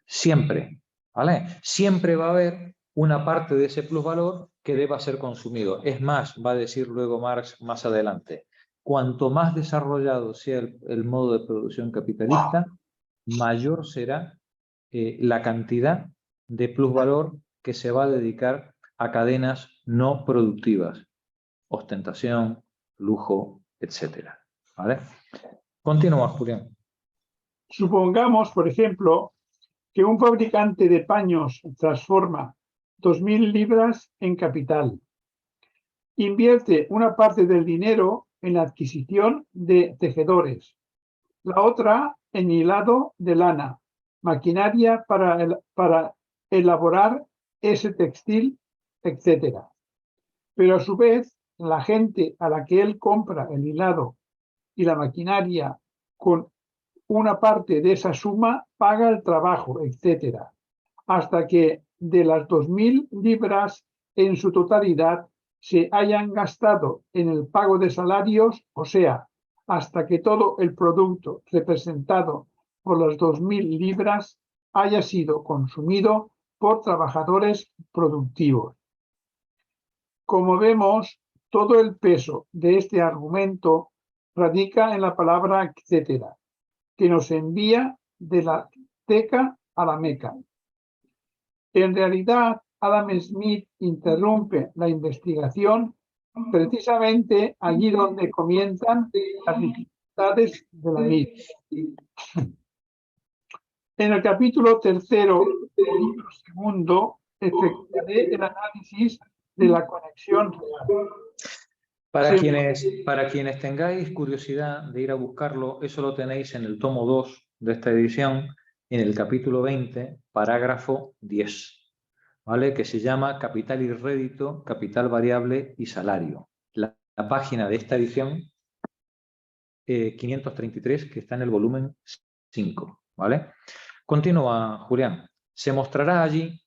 Siempre, ¿vale? Siempre va a haber una parte de ese plusvalor que deba ser consumido. Es más, va a decir luego Marx más adelante, cuanto más desarrollado sea el modo de producción capitalista, mayor será la cantidad de plusvalor que se va a dedicar a cadenas no productivas, ostentación, lujo, etc. ¿Vale? Continúa, Julián.
Supongamos, por ejemplo, que un fabricante de paños transforma 2.000 libras en capital. Invierte una parte del dinero en la adquisición de tejedores, la otra en hilado de lana, maquinaria para elaborar ese textil, etc. Pero a su vez, la gente a la que él compra el hilado y la maquinaria con una parte de esa suma paga el trabajo, etc. Hasta que de las 2.000 libras en su totalidad se hayan gastado en el pago de salarios, o sea, hasta que todo el producto representado por las 2.000 libras haya sido consumido por trabajadores productivos. Como vemos, todo el peso de este argumento radica en la palabra etcétera, que nos envía de la teca a la Meca. En realidad, Adam Smith interrumpe la investigación precisamente allí donde comienzan las dificultades de la misma. En el capítulo 3 del libro 2, efectuaré el análisis de la conexión real.
Para quienes tengáis curiosidad de ir a buscarlo, eso lo tenéis en el tomo 2 de esta edición, en el capítulo 20, parágrafo 10, ¿vale? Que se llama Capital y Rédito, Capital Variable y Salario. La página de esta edición, 533, que está en el volumen 5, ¿vale? Continúa, Julián. Se mostrará allí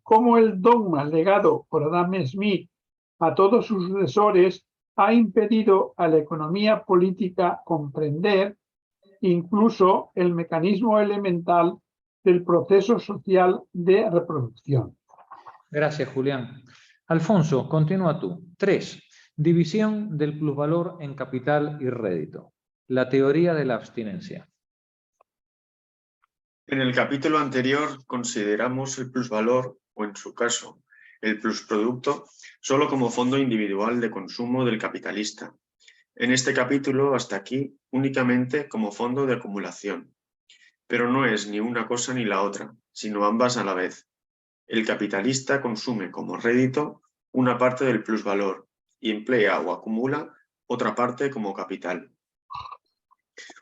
cómo el dogma legado por Adam Smith a todos sus sucesores ha impedido a la economía política comprender incluso el mecanismo elemental del proceso social de reproducción.
Gracias, Julián. Alfonso, continúa tú. 3. División del plusvalor en capital y rédito. La teoría de la abstinencia.
En el capítulo anterior consideramos el plusvalor, o en su caso, el plusproducto, solo como fondo individual de consumo del capitalista. En este capítulo, hasta aquí, únicamente como fondo de acumulación. Pero no es ni una cosa ni la otra, sino ambas a la vez. el capitalista consume como rédito una parte del plusvalor y emplea o acumula otra parte como capital.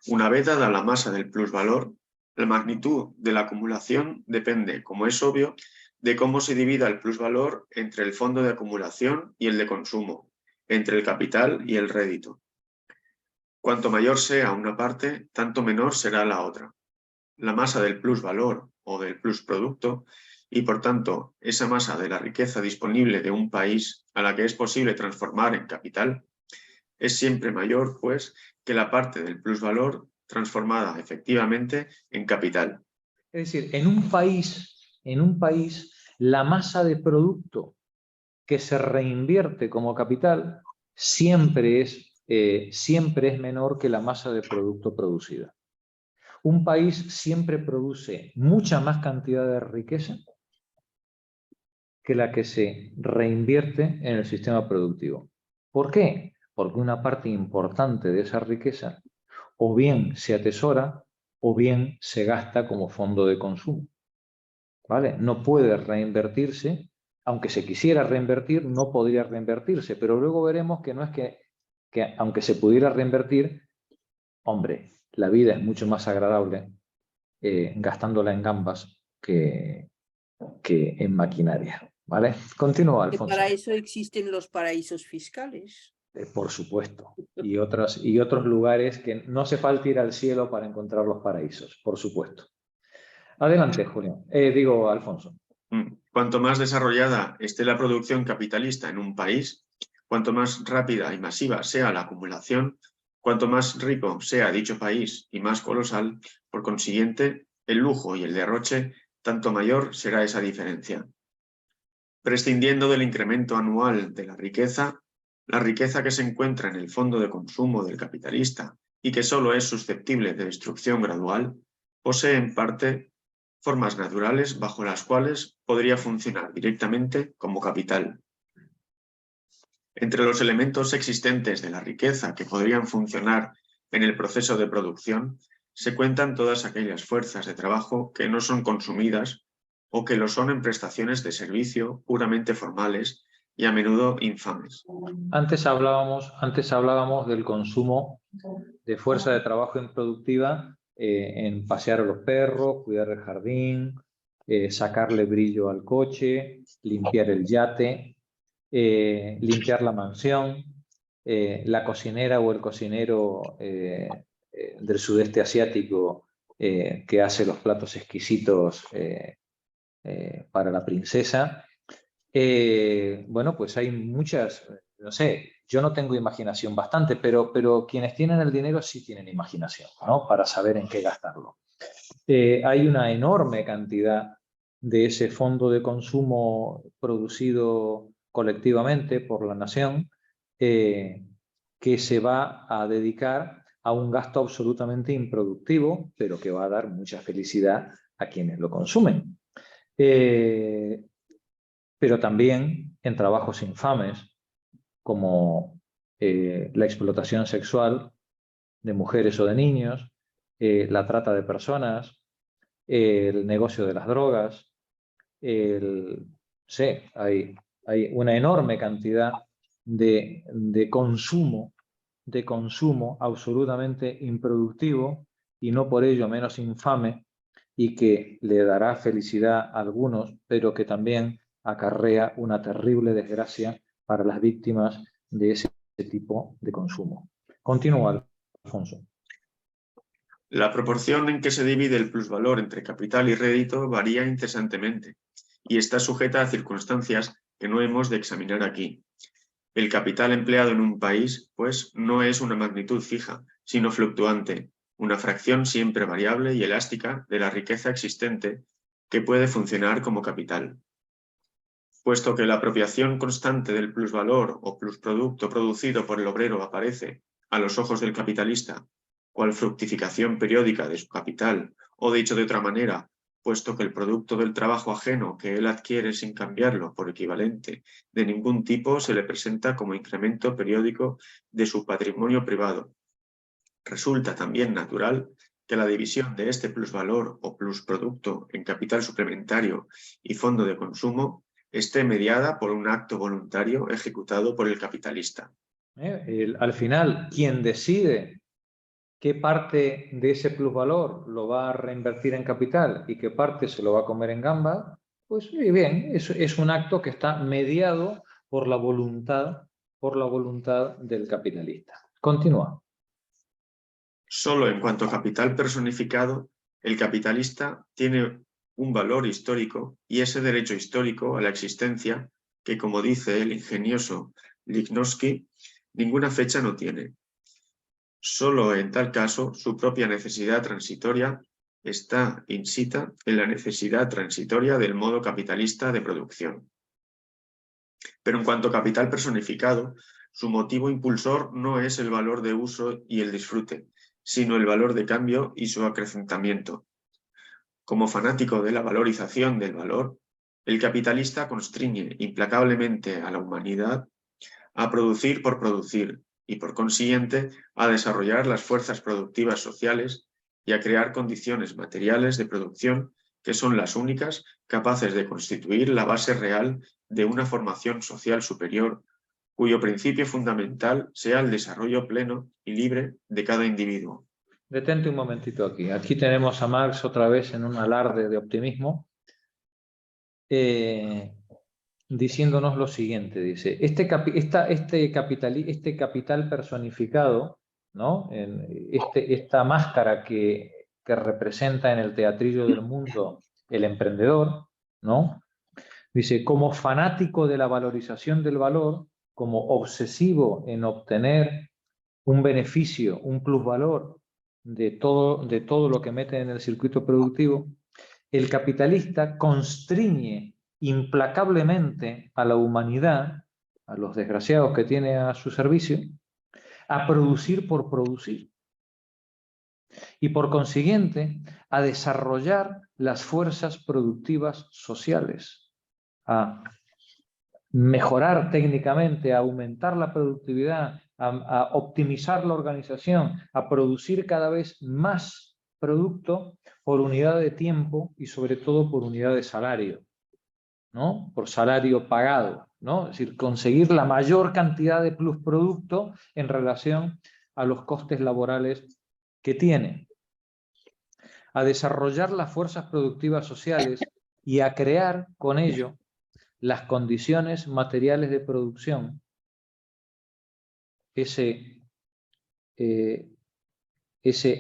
Una vez dada la masa del plusvalor, la magnitud de la acumulación depende, como es obvio, de cómo se divida el plusvalor entre el fondo de acumulación y el de consumo, entre el capital y el rédito. Cuanto mayor sea una parte, tanto menor será la otra. La masa del plusvalor o del plusproducto y, por tanto, esa masa de la riqueza disponible de un país a la que es posible transformar en capital, es siempre mayor, pues, que la parte del plusvalor transformada efectivamente en capital.
Es decir, en un país, la masa de producto que se reinvierte como capital siempre es menor que la masa de producto producida. Un país siempre produce mucha más cantidad de riqueza que la que se reinvierte en el sistema productivo. ¿Por qué? Porque una parte importante de esa riqueza o bien se atesora o bien se gasta como fondo de consumo. ¿Vale? No puede reinvertirse, aunque se quisiera reinvertir, no podría reinvertirse, pero luego veremos que no es que aunque se pudiera reinvertir, hombre, la vida es mucho más agradable gastándola en gambas que en maquinaria. ¿Vale? Continúa,
Que
Alfonso.
para eso existen los paraísos fiscales.
Por supuesto. Y otros lugares que no hace falta ir al cielo para encontrar los paraísos, por supuesto. Adelante, Julio. Alfonso.
Cuanto más desarrollada esté la producción capitalista en un país, cuanto más rápida y masiva sea la acumulación, cuanto más rico sea dicho país y más colosal, por consiguiente, el lujo y el derroche, tanto mayor será esa diferencia. Prescindiendo del incremento anual de la riqueza que se encuentra en el fondo de consumo del capitalista y que solo es susceptible de destrucción gradual, posee en parte formas naturales bajo las cuales podría funcionar directamente como capital. Entre los elementos existentes de la riqueza que podrían funcionar en el proceso de producción, se cuentan todas aquellas fuerzas de trabajo que no son consumidas o que lo son en prestaciones de servicio puramente formales y a menudo infames.
Antes hablábamos del consumo de fuerza de trabajo improductiva en pasear a los perros, cuidar el jardín, sacarle brillo al coche, limpiar el yate, limpiar la mansión, la cocinera o el cocinero del sudeste asiático que hace los platos exquisitos para la princesa. Bueno, pues hay muchas, no sé, yo no tengo imaginación bastante, pero quienes tienen el dinero sí tienen imaginación, ¿no? Para saber en qué gastarlo. Hay una enorme cantidad de ese fondo de consumo producido colectivamente por la nación que se va a dedicar a un gasto absolutamente improductivo, pero que va a dar mucha felicidad a quienes lo consumen. Pero también en trabajos infames como la explotación sexual de mujeres o de niños, la trata de personas, el negocio de las drogas, hay una enorme cantidad de consumo absolutamente improductivo y no por ello menos infame y que le dará felicidad a algunos, pero que también acarrea una terrible desgracia para las víctimas de ese tipo de consumo. Continúa, Alfonso.
La proporción en que se divide el plusvalor entre capital y rédito varía incesantemente y está sujeta a circunstancias que no hemos de examinar aquí. El capital empleado en un país, pues, no es una magnitud fija, sino fluctuante, una fracción siempre variable y elástica de la riqueza existente que puede funcionar como capital. Puesto que la apropiación constante del plusvalor o plusproducto producido por el obrero aparece, a los ojos del capitalista, cual fructificación periódica de su capital, o dicho de otra manera, puesto que el producto del trabajo ajeno que él adquiere sin cambiarlo por equivalente de ningún tipo se le presenta como incremento periódico de su patrimonio privado. Resulta también natural que la división de este plusvalor o plusproducto en capital suplementario y fondo de consumo esté mediada por un acto voluntario ejecutado por el capitalista.
Al final, quien decide qué parte de ese plusvalor lo va a reinvertir en capital y qué parte se lo va a comer en gamba, pues bien, es un acto que está mediado por la voluntad del capitalista. Continúa.
Solo en cuanto a capital personificado, el capitalista tiene un valor histórico y ese derecho histórico a la existencia que, como dice el ingenioso Lichnowsky, ninguna fecha no tiene. Solo en tal caso su propia necesidad transitoria está insita en la necesidad transitoria del modo capitalista de producción. Pero en cuanto a capital personificado, su motivo impulsor no es el valor de uso y el disfrute, sino el valor de cambio y su acrecentamiento. Como fanático de la valorización del valor, el capitalista constriñe implacablemente a la humanidad a producir por producir y, por consiguiente, a desarrollar las fuerzas productivas sociales y a crear condiciones materiales de producción que son las únicas capaces de constituir la base real de una formación social superior, cuyo principio fundamental sea el desarrollo pleno y libre de cada individuo.
Detente un momentito aquí. Aquí tenemos a Marx otra vez en un alarde de optimismo, diciéndonos lo siguiente, dice, este capital personificado, ¿no? Esta máscara que representa en el teatrillo del mundo el emprendedor, ¿no? Dice, como fanático de la valorización del valor, como obsesivo en obtener un beneficio, un plusvalor de todo lo que mete en el circuito productivo, el capitalista constriñe implacablemente a la humanidad, a los desgraciados que tiene a su servicio, a producir por producir. Y por consiguiente, a desarrollar las fuerzas productivas sociales, a mejorar técnicamente, a aumentar la productividad, a optimizar la organización, a producir cada vez más producto por unidad de tiempo y sobre todo por unidad de salario, ¿no? Por salario pagado, ¿no? Es decir, conseguir la mayor cantidad de plusproducto en relación a los costes laborales que tiene. A desarrollar las fuerzas productivas sociales y a crear con ello las condiciones materiales de producción, ese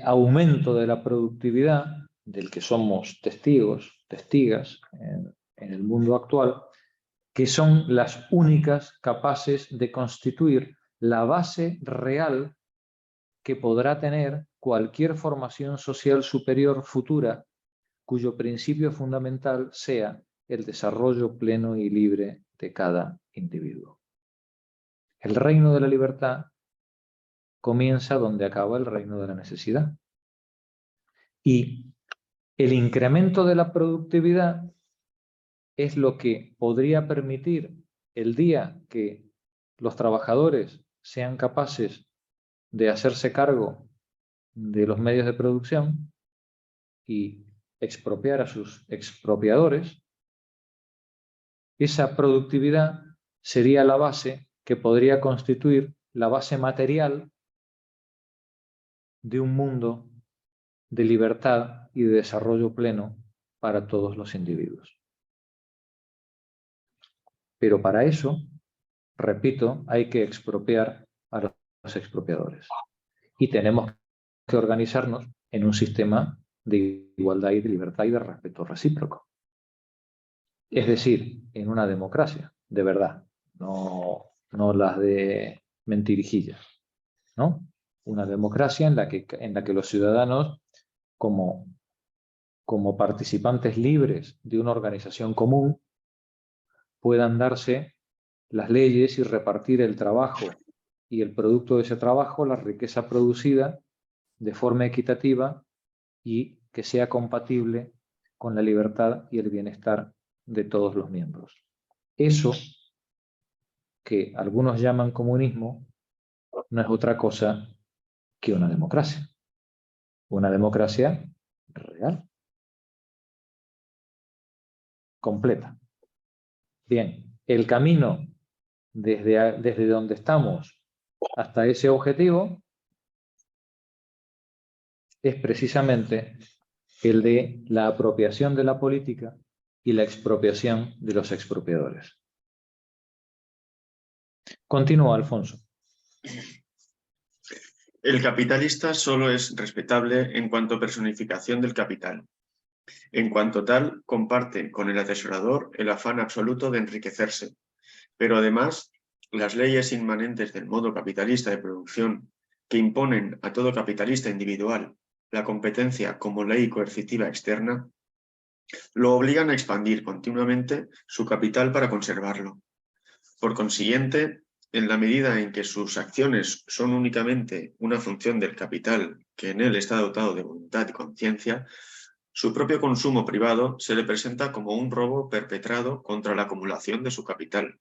aumento de la productividad del que somos testigas en el mundo actual, que son las únicas capaces de constituir la base real que podrá tener cualquier formación social superior futura, cuyo principio fundamental sea el desarrollo pleno y libre de cada individuo. El reino de la libertad comienza donde acaba el reino de la necesidad. Y el incremento de la productividad es lo que podría permitir el día que los trabajadores sean capaces de hacerse cargo de los medios de producción y expropiar a sus expropiadores. Esa productividad sería la base que podría constituir la base material de un mundo de libertad y de desarrollo pleno para todos los individuos. Pero para eso, repito, hay que expropiar a los expropiadores. Y tenemos que organizarnos en un sistema de igualdad y de libertad y de respeto recíproco. Es decir, en una democracia, de verdad, no las de mentirijillas, ¿no? Una democracia en la que los ciudadanos, como participantes libres de una organización común, puedan darse las leyes y repartir el trabajo y el producto de ese trabajo, la riqueza producida, de forma equitativa y que sea compatible con la libertad y el bienestar de todos los miembros. Eso que algunos llaman comunismo no es otra cosa que una democracia. una democracia real, completa. Bien, el camino desde donde estamos hasta ese objetivo es precisamente el de la apropiación de la política y la expropiación de los expropiadores. Continúa, Alfonso.
El capitalista solo es respetable en cuanto personificación del capital. En cuanto tal, comparte con el atesorador el afán absoluto de enriquecerse, pero además, las leyes inmanentes del modo capitalista de producción que imponen a todo capitalista individual la competencia como ley coercitiva externa, lo obligan a expandir continuamente su capital para conservarlo. Por consiguiente, en la medida en que sus acciones son únicamente una función del capital que en él está dotado de voluntad y conciencia, su propio consumo privado se le presenta como un robo perpetrado contra la acumulación de su capital,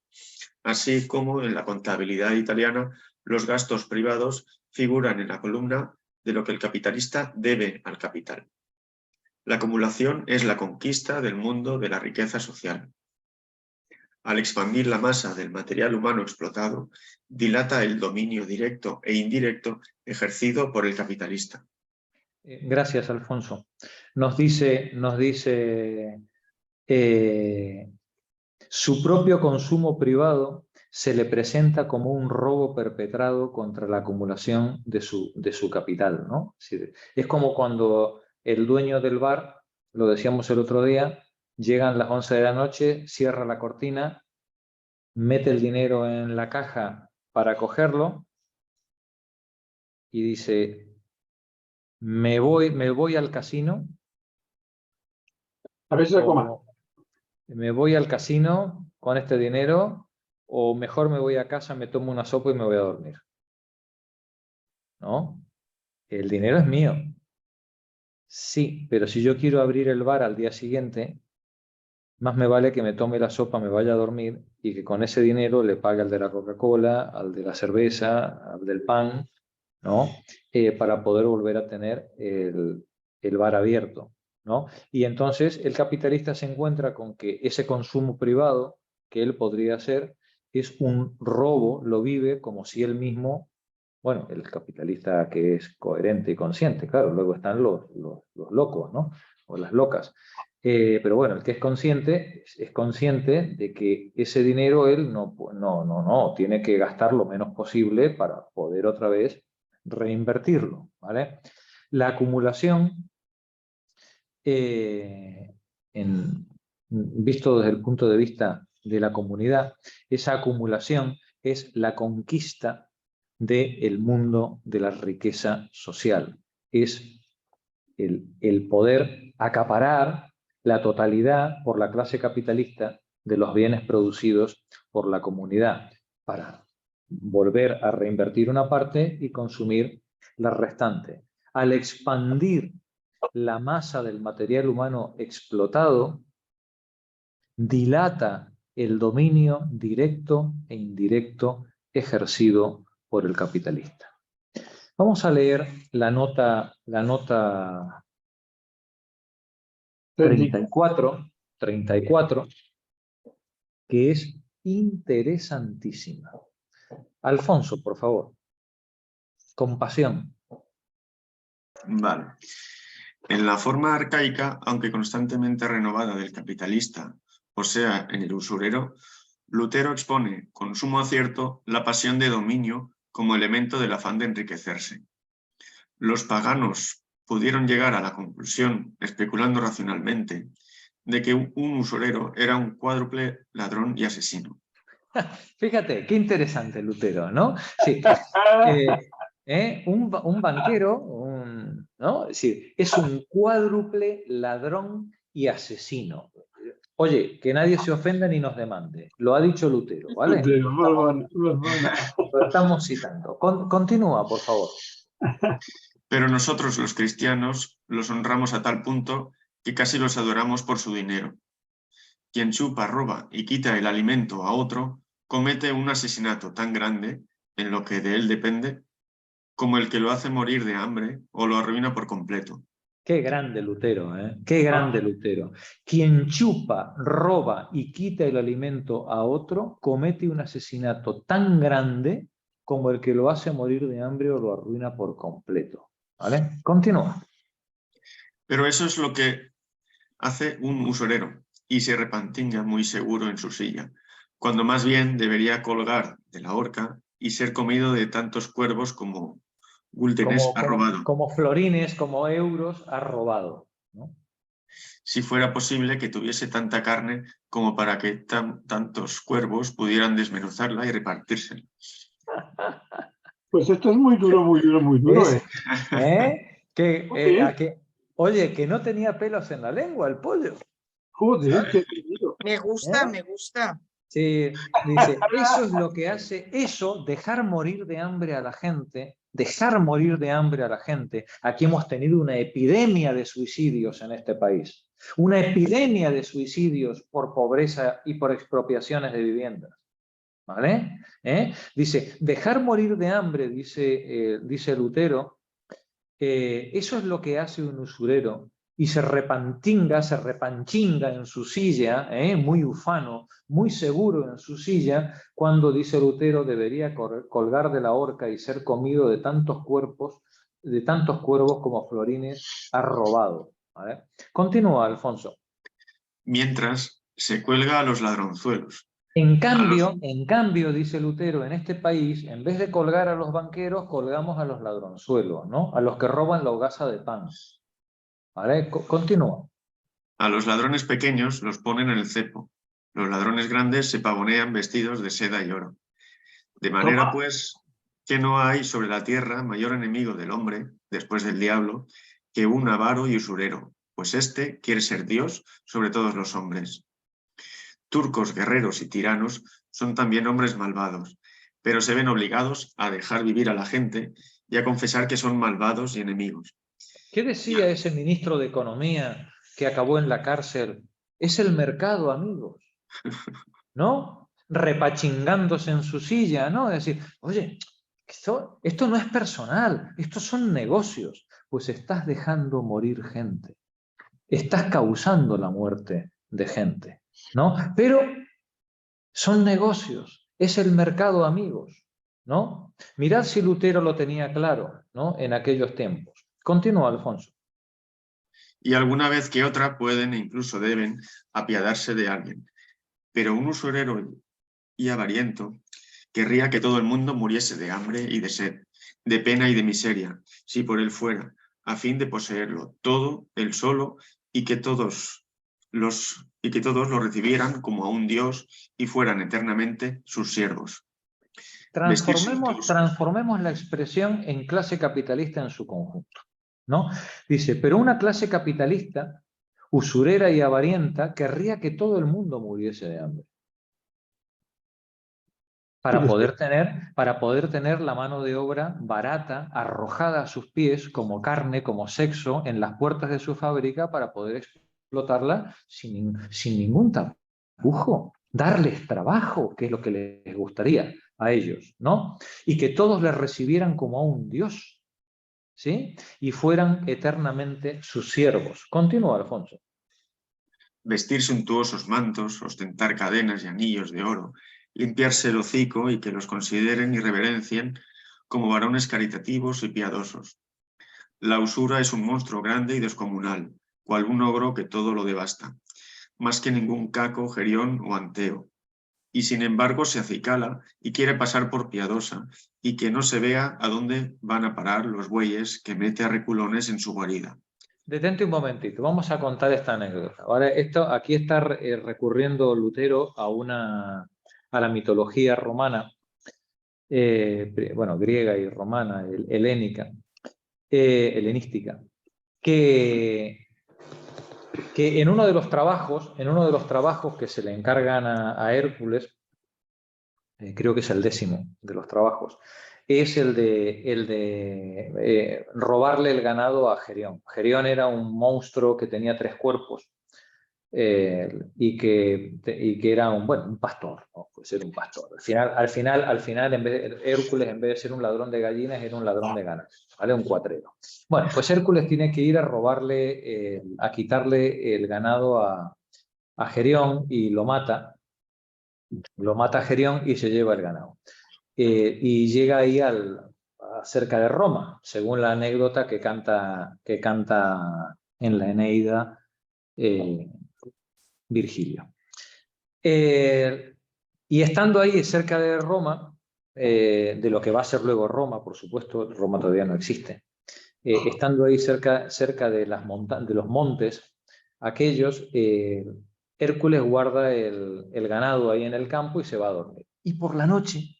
así como en la contabilidad italiana los gastos privados figuran en la columna de lo que el capitalista debe al capital. La acumulación es la conquista del mundo de la riqueza social. Al expandir la masa del material humano explotado, dilata el dominio directo e indirecto ejercido por el capitalista.
Gracias, Alfonso. Nos dice su propio consumo privado se le presenta como un robo perpetrado contra la acumulación de su capital, ¿no? Es como cuando el dueño del bar, lo decíamos el otro día, llegan las 11 de la noche, cierra la cortina, mete el dinero en la caja para cogerlo y dice: me voy al casino.
A ver si se coma.
Me voy al casino con este dinero, o mejor me voy a casa, me tomo una sopa y me voy a dormir. ¿No? El dinero es mío. Sí, pero si yo quiero abrir el bar al día siguiente, más me vale que me tome la sopa, me vaya a dormir y que con ese dinero le pague al de la Coca-Cola, al de la cerveza, al del pan, ¿no? Para poder volver a tener el bar abierto, ¿no? Y entonces el capitalista se encuentra con que ese consumo privado que él podría hacer es un robo, lo vive como si él mismo, bueno, el capitalista que es coherente y consciente, claro, luego están los locos, ¿no? O las locas. Pero bueno, el que es consciente de que ese dinero él no, tiene que gastar lo menos posible para poder otra vez reinvertirlo, ¿vale? La acumulación, visto desde el punto de vista de la comunidad, esa acumulación es la conquista del mundo de la riqueza social. Es el poder acaparar la totalidad por la clase capitalista de los bienes producidos por la comunidad para volver a reinvertir una parte y consumir la restante. Al expandir la masa del material humano explotado, dilata el dominio directo e indirecto ejercido por el capitalista. Vamos a leer la nota 34, que es interesantísima. Alfonso, por favor. Compasión.
Vale. En la forma arcaica, aunque constantemente renovada del capitalista, o sea, en el usurero, Lutero expone, con sumo acierto, la pasión de dominio como elemento del afán de enriquecerse. Los paganos pudieron llegar a la conclusión, especulando racionalmente, de que un usurero era un cuádruple ladrón y asesino.
Fíjate, qué interesante Lutero, ¿no? Sí. Un banquero, ¿no? Es decir, es un cuádruple ladrón y asesino. Oye, que nadie se ofenda ni nos demande. Lo ha dicho Lutero, ¿vale? Lo estamos citando. Continúa, por favor.
Pero nosotros, los cristianos, los honramos a tal punto que casi los adoramos por su dinero. Quien chupa, roba y quita el alimento a otro, comete un asesinato tan grande, en lo que de él depende, como el que lo hace morir de hambre o lo arruina por completo.
Qué grande Lutero, ¿eh? Qué grande Lutero. Quien chupa, roba y quita el alimento a otro, comete un asesinato tan grande como el que lo hace morir de hambre o lo arruina por completo. ¿Vale? Continúa.
Pero eso es lo que hace un usurero y se repantinga muy seguro en su silla, cuando más bien debería colgar de la horca y ser comido de tantos cuervos como Guldenés ha robado.
Como florines, como euros, ha robado, ¿no?
Si fuera posible que tuviese tanta carne como para que tantos cuervos pudieran desmenuzarla y repartírsela.
Pues esto es muy duro, muy duro, muy duro.
Oye, que no tenía pelos en la lengua el pollo.
Joder, qué duro.
Me gusta, me gusta.
Sí, dice, eso es lo que hace, dejar morir de hambre a la gente, dejar morir de hambre a la gente. Aquí hemos tenido una epidemia de suicidios en este país, una epidemia de suicidios por pobreza y por expropiaciones de viviendas. ¿Vale? Dice, dejar morir de hambre, dice Lutero, eso es lo que hace un usurero, y se repanchinga en su silla, muy ufano, muy seguro en su silla, cuando, dice Lutero, debería colgar de la horca y ser comido de tantos cuervos como florines ha robado. ¿Vale? Continúa, Alfonso.
Mientras se cuelga a los ladronzuelos.
En cambio, dice Lutero, en este país, en vez de colgar a los banqueros, colgamos a los ladronzuelos, ¿no? A los que roban la hogaza de pan. ¿Vale? Continúa.
A los ladrones pequeños los ponen en el cepo. Los ladrones grandes se pavonean vestidos de seda y oro. De manera, pues, que no hay sobre la tierra mayor enemigo del hombre, después del diablo, que un avaro y usurero, pues éste quiere ser Dios sobre todos los hombres. Turcos, guerreros y tiranos son también hombres malvados, pero se ven obligados a dejar vivir a la gente y a confesar que son malvados y enemigos.
¿Qué decía ese ministro de Economía que acabó en la cárcel? Es el mercado, amigos, ¿no? Repachingándose en su silla, ¿no? Es decir, oye, esto no es personal, estos son negocios. Pues estás dejando morir gente, estás causando la muerte de gente, ¿no? Pero son negocios, es el mercado, amigos, ¿no? Mirad si Lutero lo tenía claro, ¿no? En aquellos tiempos. Continúa, Alfonso.
Y alguna vez que otra pueden e incluso deben apiadarse de alguien. Pero un usurero y avariento querría que todo el mundo muriese de hambre y de sed, de pena y de miseria, si por él fuera, a fin de poseerlo todo, él solo, y que todos lo recibieran como a un Dios y fueran eternamente sus siervos.
Transformemos la expresión en clase capitalista en su conjunto, ¿no? Dice, pero una clase capitalista, usurera y avarienta, querría que todo el mundo muriese de hambre. Para poder tener la mano de obra barata, arrojada a sus pies, como carne, como sexo, en las puertas de su fábrica, para poder explotarla sin ningún tapujo. Darles trabajo, que es lo que les gustaría a ellos, ¿no? Y que todos les recibieran como a un Dios, ¿sí? Y fueran eternamente sus siervos. Continúa, Alfonso.
Vestir suntuosos mantos, ostentar cadenas y anillos de oro, limpiarse el hocico y que los consideren y reverencien como varones caritativos y piadosos. La usura es un monstruo grande y descomunal, cual un ogro que todo lo devasta, más que ningún caco, gerión o anteo. Y sin embargo se acicala y quiere pasar por piadosa y que no se vea a dónde van a parar los bueyes que mete a reculones en su guarida.
Detente un momentito, vamos a contar esta anécdota. Ahora, aquí está recurriendo Lutero a la mitología romana, bueno, griega y romana, helenística, que en uno de los trabajos que se le encargan a Hércules, creo que es el 10º de los trabajos, es el de robarle el ganado a Gerión. Gerión era un monstruo que tenía 3 cuerpos, y que era un pastor, ¿no? Pues era un pastor. Al final Hércules, en vez de ser un ladrón de gallinas, era un ladrón de ganas, ¿vale? Un cuatrero. Bueno, pues Hércules tiene que ir a robarle, a quitarle el ganado a Gerión y lo mata. Lo mata a Gerión y se lleva el ganado. Y llega ahí cerca de Roma, según la anécdota que canta en la Eneida Virgilio. Y estando ahí cerca de Roma, de lo que va a ser luego Roma, por supuesto, Roma todavía no existe, estando ahí cerca de los montes aquellos, Hércules guarda el ganado ahí en el campo y se va a dormir. Y por la noche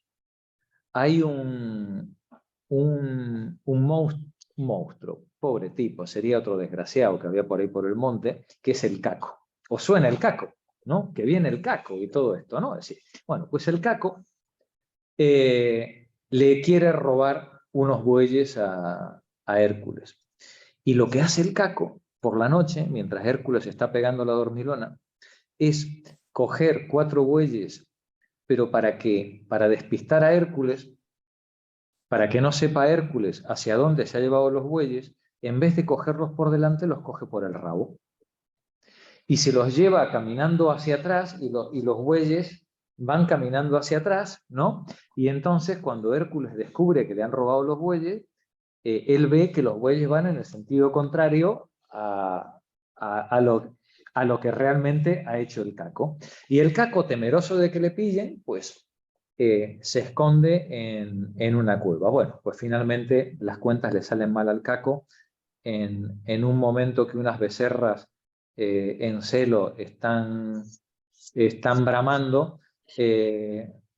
hay un monstruo, pobre tipo, sería otro desgraciado que había por ahí por el monte, que es el Caco. Os suena el Caco, ¿no? Que viene el Caco y todo esto, ¿no? Es decir, bueno, pues el Caco le quiere robar unos bueyes a Hércules. Y lo que hace el Caco por la noche, mientras Hércules está pegando la dormilona, es coger 4 bueyes, pero para despistar a Hércules, para que no sepa Hércules hacia dónde se ha llevado los bueyes, en vez de cogerlos por delante, los coge por el rabo. Y se los lleva caminando hacia atrás y los bueyes van caminando hacia atrás, ¿no? Y entonces cuando Hércules descubre que le han robado los bueyes, él ve que los bueyes van en el sentido contrario a lo que realmente ha hecho el Caco. Y el Caco, temeroso de que le pillen, pues se esconde en una cueva. Bueno, pues finalmente las cuentas le salen mal al Caco. En un momento que unas becerras en celo están bramando,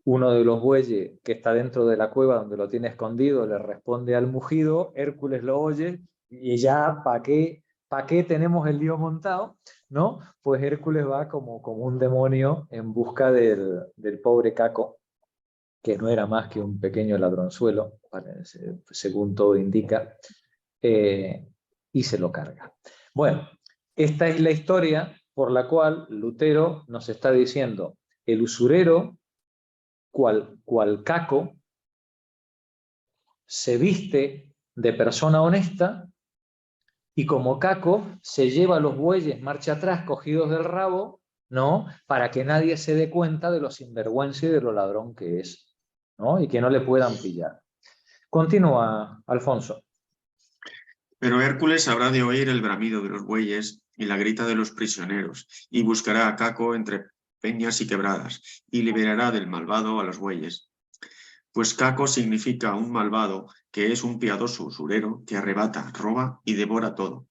uno de los bueyes que está dentro de la cueva donde lo tiene escondido le responde al mugido, Hércules lo oye y ya, ¿para qué tenemos el lío montado? ¿No? Pues Hércules va como un demonio en busca del pobre Caco, que no era más que un pequeño ladronzuelo, según todo indica, y se lo carga. Bueno, esta es la historia por la cual Lutero nos está diciendo: el usurero, cual Caco, se viste de persona honesta y como Caco se lleva los bueyes marcha atrás cogidos del rabo, ¿no? Para que nadie se dé cuenta de lo sinvergüenza y de lo ladrón que es, ¿no? Y que no le puedan pillar. Continúa, Alfonso.
Pero Hércules habrá de oír el bramido de los bueyes y la grita de los prisioneros, y buscará a Caco entre peñas y quebradas, y liberará del malvado a los bueyes. Pues Caco significa un malvado, que es un piadoso usurero que arrebata, roba y devora todo.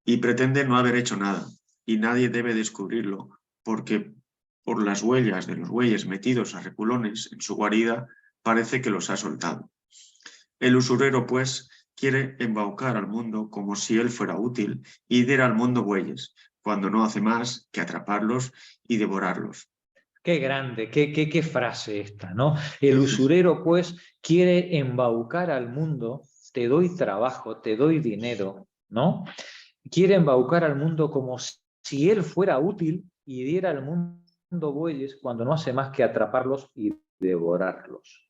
Y pretende no haber hecho nada, y nadie debe descubrirlo, porque por las huellas de los bueyes metidos a repulones en su guarida, parece que los ha soltado. El usurero, pues, quiere embaucar al mundo como si él fuera útil y diera al mundo bueyes, cuando no hace más que atraparlos y devorarlos.
Qué grande, qué frase esta, ¿no? El usurero, pues, quiere embaucar al mundo, te doy trabajo, te doy dinero, ¿no? Quiere embaucar al mundo como si él fuera útil y diera al mundo bueyes cuando no hace más que atraparlos y devorarlos.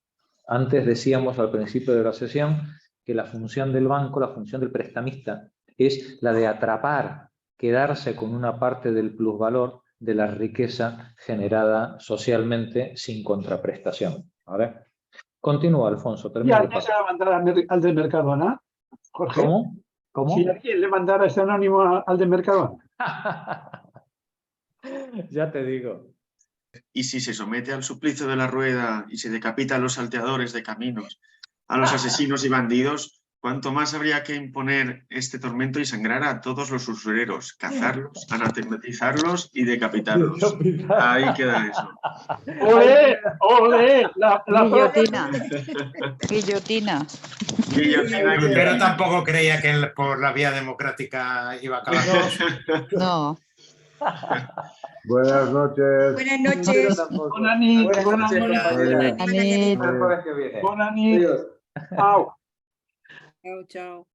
Antes decíamos al principio de la sesión que la función del banco, la función del prestamista, es la de atrapar, quedarse con una parte del plusvalor de la riqueza generada socialmente sin contraprestación. ¿Vale? Continúa, Alfonso.
¿Y alguien se va a mandar al de Mercadona, Jorge?
¿Cómo?
Si alguien le mandara ese anónimo al de Mercadona.
Ya te digo.
Y si se somete al suplicio de la rueda y se decapita a los salteadores de caminos, a los asesinos y bandidos, cuánto más habría que imponer este tormento y sangrar a todos los usureros, cazarlos, anatematizarlos y decapitarlos. Ahí queda eso.
¡Olé! ¡Olé!
Guillotina. Guillotina.
Guillotina.
Pero tampoco creía que por la vía democrática iba a acabar.
No.
Buenas noches.
Buenas noches.
Buenas noches.
Buenas noches.
Buenas noches.
Hasta el jueves que viene.
Buenas noches. Chao.
Chao, chao.